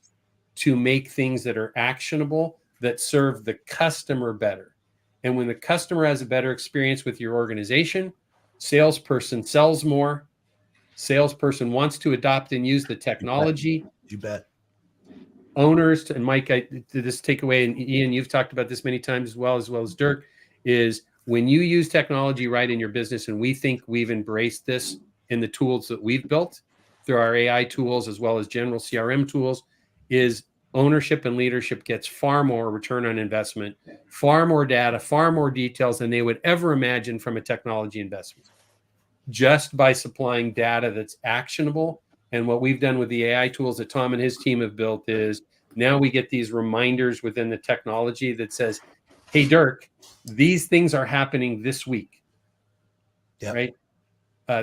to make things that are actionable, that serve the customer better. And when the customer has a better experience with your organization, salesperson sells more, salesperson wants to adopt and use the technology. You bet. Owners, and Mike, this takeaway, and Ian, you've talked about this many times as well as Dirk, is when you use technology right in your business, and we think we've embraced this in the tools that we've built through our AI tools as well as general CRM tools, is ownership and leadership gets far more return on investment, far more data, far more details than they would ever imagine from a technology investment, just by supplying data that's actionable. And what we've done with the AI tools that Tom and his team have built is now we get these reminders within the technology that says, hey, Dirk, these things are happening this week, Yep. right?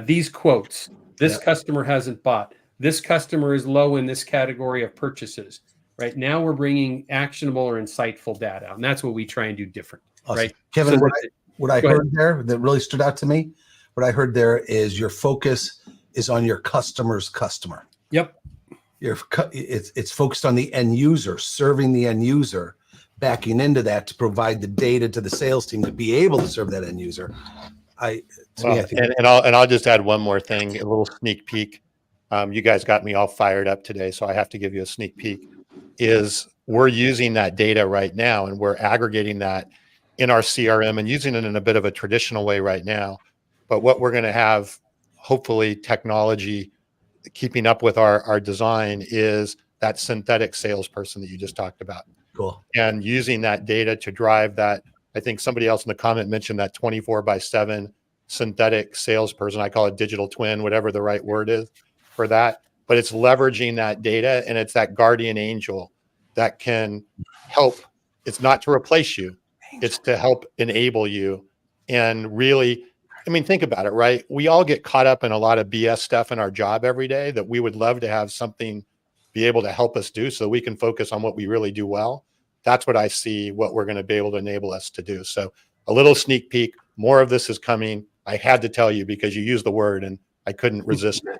These quotes, this Yep. customer hasn't bought, this customer is low in this category of purchases. Right now, we're bringing actionable or insightful data, and that's what we try and do different. Awesome. Right, Kevin, so what I go ahead. heard there that really stood out to me, what I heard there is your focus is on your customer's customer. Yep. It's focused on the end user, serving the end user, backing into that to provide the data to the sales team to be able to serve that end user. I think I'll just add one more thing, a little sneak peek. You guys got me all fired up today, so I have to give you a sneak peek. Is we're using that data right now, and we're aggregating that in our CRM and using it in a bit of a traditional way right now. But what we're going to have, hopefully, technology keeping up with our design is that synthetic salesperson that you just talked about. cool. And using that data to drive that. I think somebody else in the comment mentioned that 24/7 synthetic salesperson. I call it digital twin, whatever the right word is for that. But it's leveraging that data, and it's that guardian angel that can help. It's not to replace you. It's to help enable you. And really, I mean, think about it, right? We all get caught up in a lot of BS stuff in our job every day that we would love to have something be able to help us do so we can focus on what we really do well. That's what I see what we're going to be able to enable us to do. So a little sneak peek, more of this is coming. I had to tell you because you used the word and I couldn't resist it.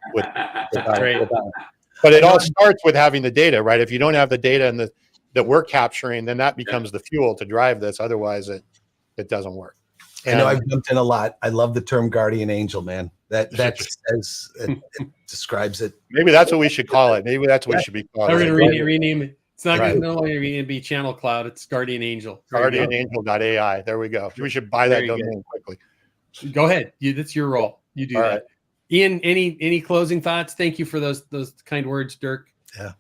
But it all starts with having the data, right? If you don't have the data and that we're capturing, then that becomes the fuel to drive this. Otherwise, it doesn't work. I know I've jumped in a lot. I love the term guardian angel, man. That says it describes it. Maybe that's what we should call it. Maybe that's what we should be calling I'm it. going to rename it. It's not Right. going to be Channel Cloud. It's Guardian Angel. Guardianangel.ai. There we go. We should buy that There you domain quickly. Go ahead. That's your role. You do All that. right. Ian, any closing thoughts? Thank you for those kind words, Dirk. Yeah.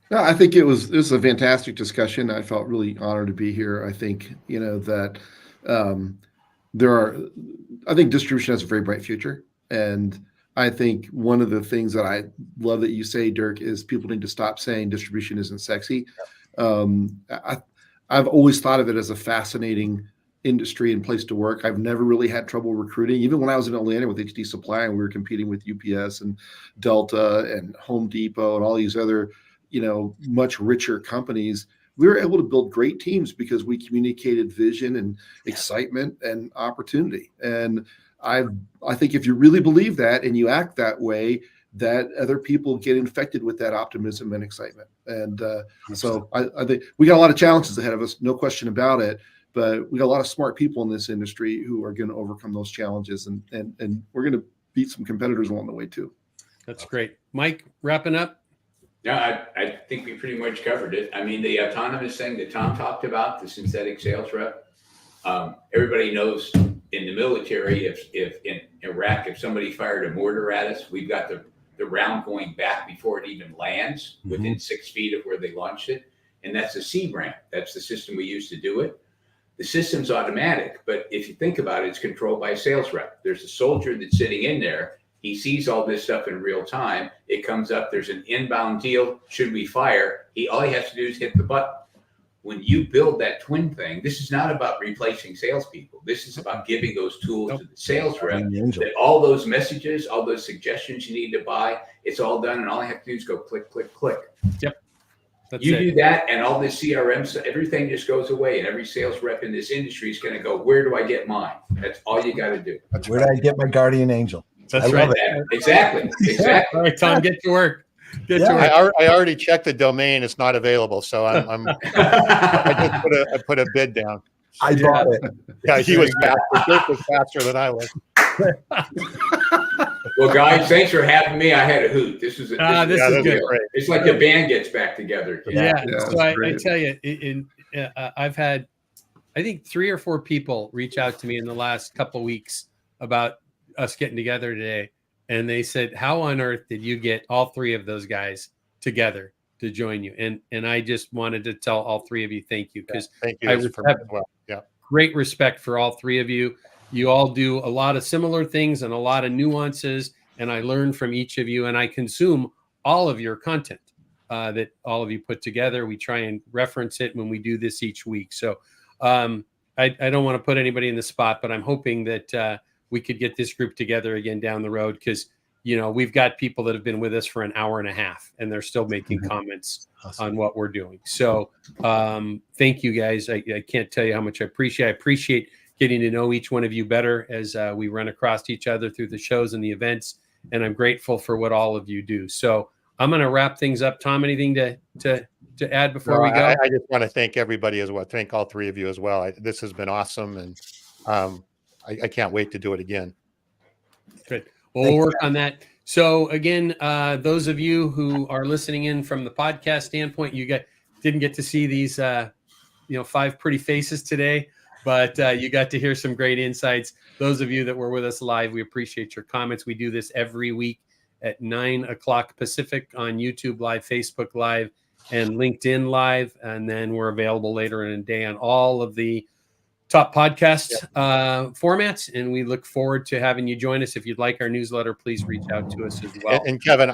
No, I think it was a fantastic discussion. I felt really honored to be here. I think that I think distribution has a very bright future, and I think one of the things that I love that you say, Dirk, is people need to stop saying distribution isn't sexy. I've always thought of it as a fascinating industry and place to work. I've never really had trouble recruiting. Even when I was in Atlanta with HD Supply and we were competing with UPS and Delta and Home Depot and all these other, much richer companies, we were able to build great teams because we communicated vision and excitement and opportunity. And I think if you really believe that and you act that way, that other people get infected with that optimism and excitement. And so I think we got a lot of challenges ahead of us, no question about it. But we got a lot of smart people in this industry who are going to overcome those challenges, and we're going to beat some competitors along the way too. That's great. Mike, wrapping up. Yeah, I think we pretty much covered it. I mean, the autonomous thing that Tom talked about, the synthetic sales rep, everybody knows in the military, if in Iraq, if somebody fired a mortar at us, we've got the round going back before it even lands within 6 feet of where they launched it. And that's a C ramp. That's the system we use to do it. The system's automatic, but if you think about it, it's controlled by a sales rep. There's a soldier that's sitting in there. He sees all this stuff in real time. It comes up, there's an inbound deal. Should we fire? All he has to do is hit the button. When you build that twin thing, this is not about replacing salespeople. This is about giving those tools to the sales rep. That all those messages, all those suggestions you need to buy, it's all done, and all I have to do is go click, click, click. Yep. You do that, and all this CRM stuff, everything just goes away, and every sales rep in this industry is going to go, where do I get mine? That's all you got to do. Where do I get my guardian angel? That's right. Exactly. All right, Tom, get to work. Get to work. I already checked the domain. It's not available. So I just put a bid down. I bought it. Yeah, he was faster. Dirk was faster than I was. Well, guys, thanks for having me. I had a hoot. This is good. Great. It's like the band gets back together. Yeah. So I tell you, I've had, I think 3 or 4 people reach out to me in the last couple of weeks about us getting together today. And they said, how on earth did you get all 3 of those guys together to join you? And I just wanted to tell all 3 of you, thank you. Because thank you I as well. Yeah. Great respect for all 3 of you. You all do a lot of similar things and a lot of nuances. And I learn from each of you, and I consume all of your content that all of you put together. We try and reference it when we do this each week. So I don't want to put anybody in the spot, but I'm hoping that we could get this group together again down the road, because, you know, we've got people that have been with us for an hour and a half and they're still making comments on what we're doing. So thank you guys. I can't tell you how much I appreciate getting to know each one of you better as we run across each other through the shows and the events. And I'm grateful for what all of you do. So I'm going to wrap things up. Tom, anything to add before we go? I just want to thank everybody as well. Thank all 3 of you as well. This has been awesome. And I can't wait to do it again. Good. Well, we'll work on that. So again, those of you who are listening in from the podcast standpoint, you didn't get to see these, 5 pretty faces today, but you got to hear some great insights. Those of you that were with us live, we appreciate your comments. We do this every week at 9:00 Pacific on YouTube Live, Facebook Live, and LinkedIn Live. And then we're available later in the day on all of the top podcast formats, and we look forward to having you join us. If you'd like our newsletter, please reach out to us as well. And Kevin,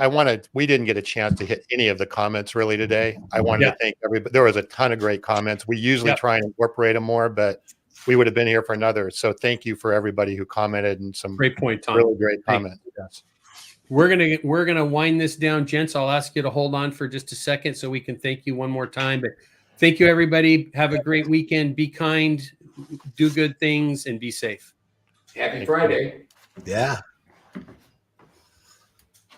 we didn't get a chance to hit any of the comments really today. I wanted to thank everybody. There was a ton of great comments. We usually try and incorporate them more, but we would have been here for another. So thank you for everybody who commented, and some great point, Tom. Really great comments. Yes. We're gonna wind this down, gents. I'll ask you to hold on for just a second so we can thank you one more time. But thank you, everybody. Have a great weekend. Be kind, do good things, and be safe. Happy Friday. Yeah.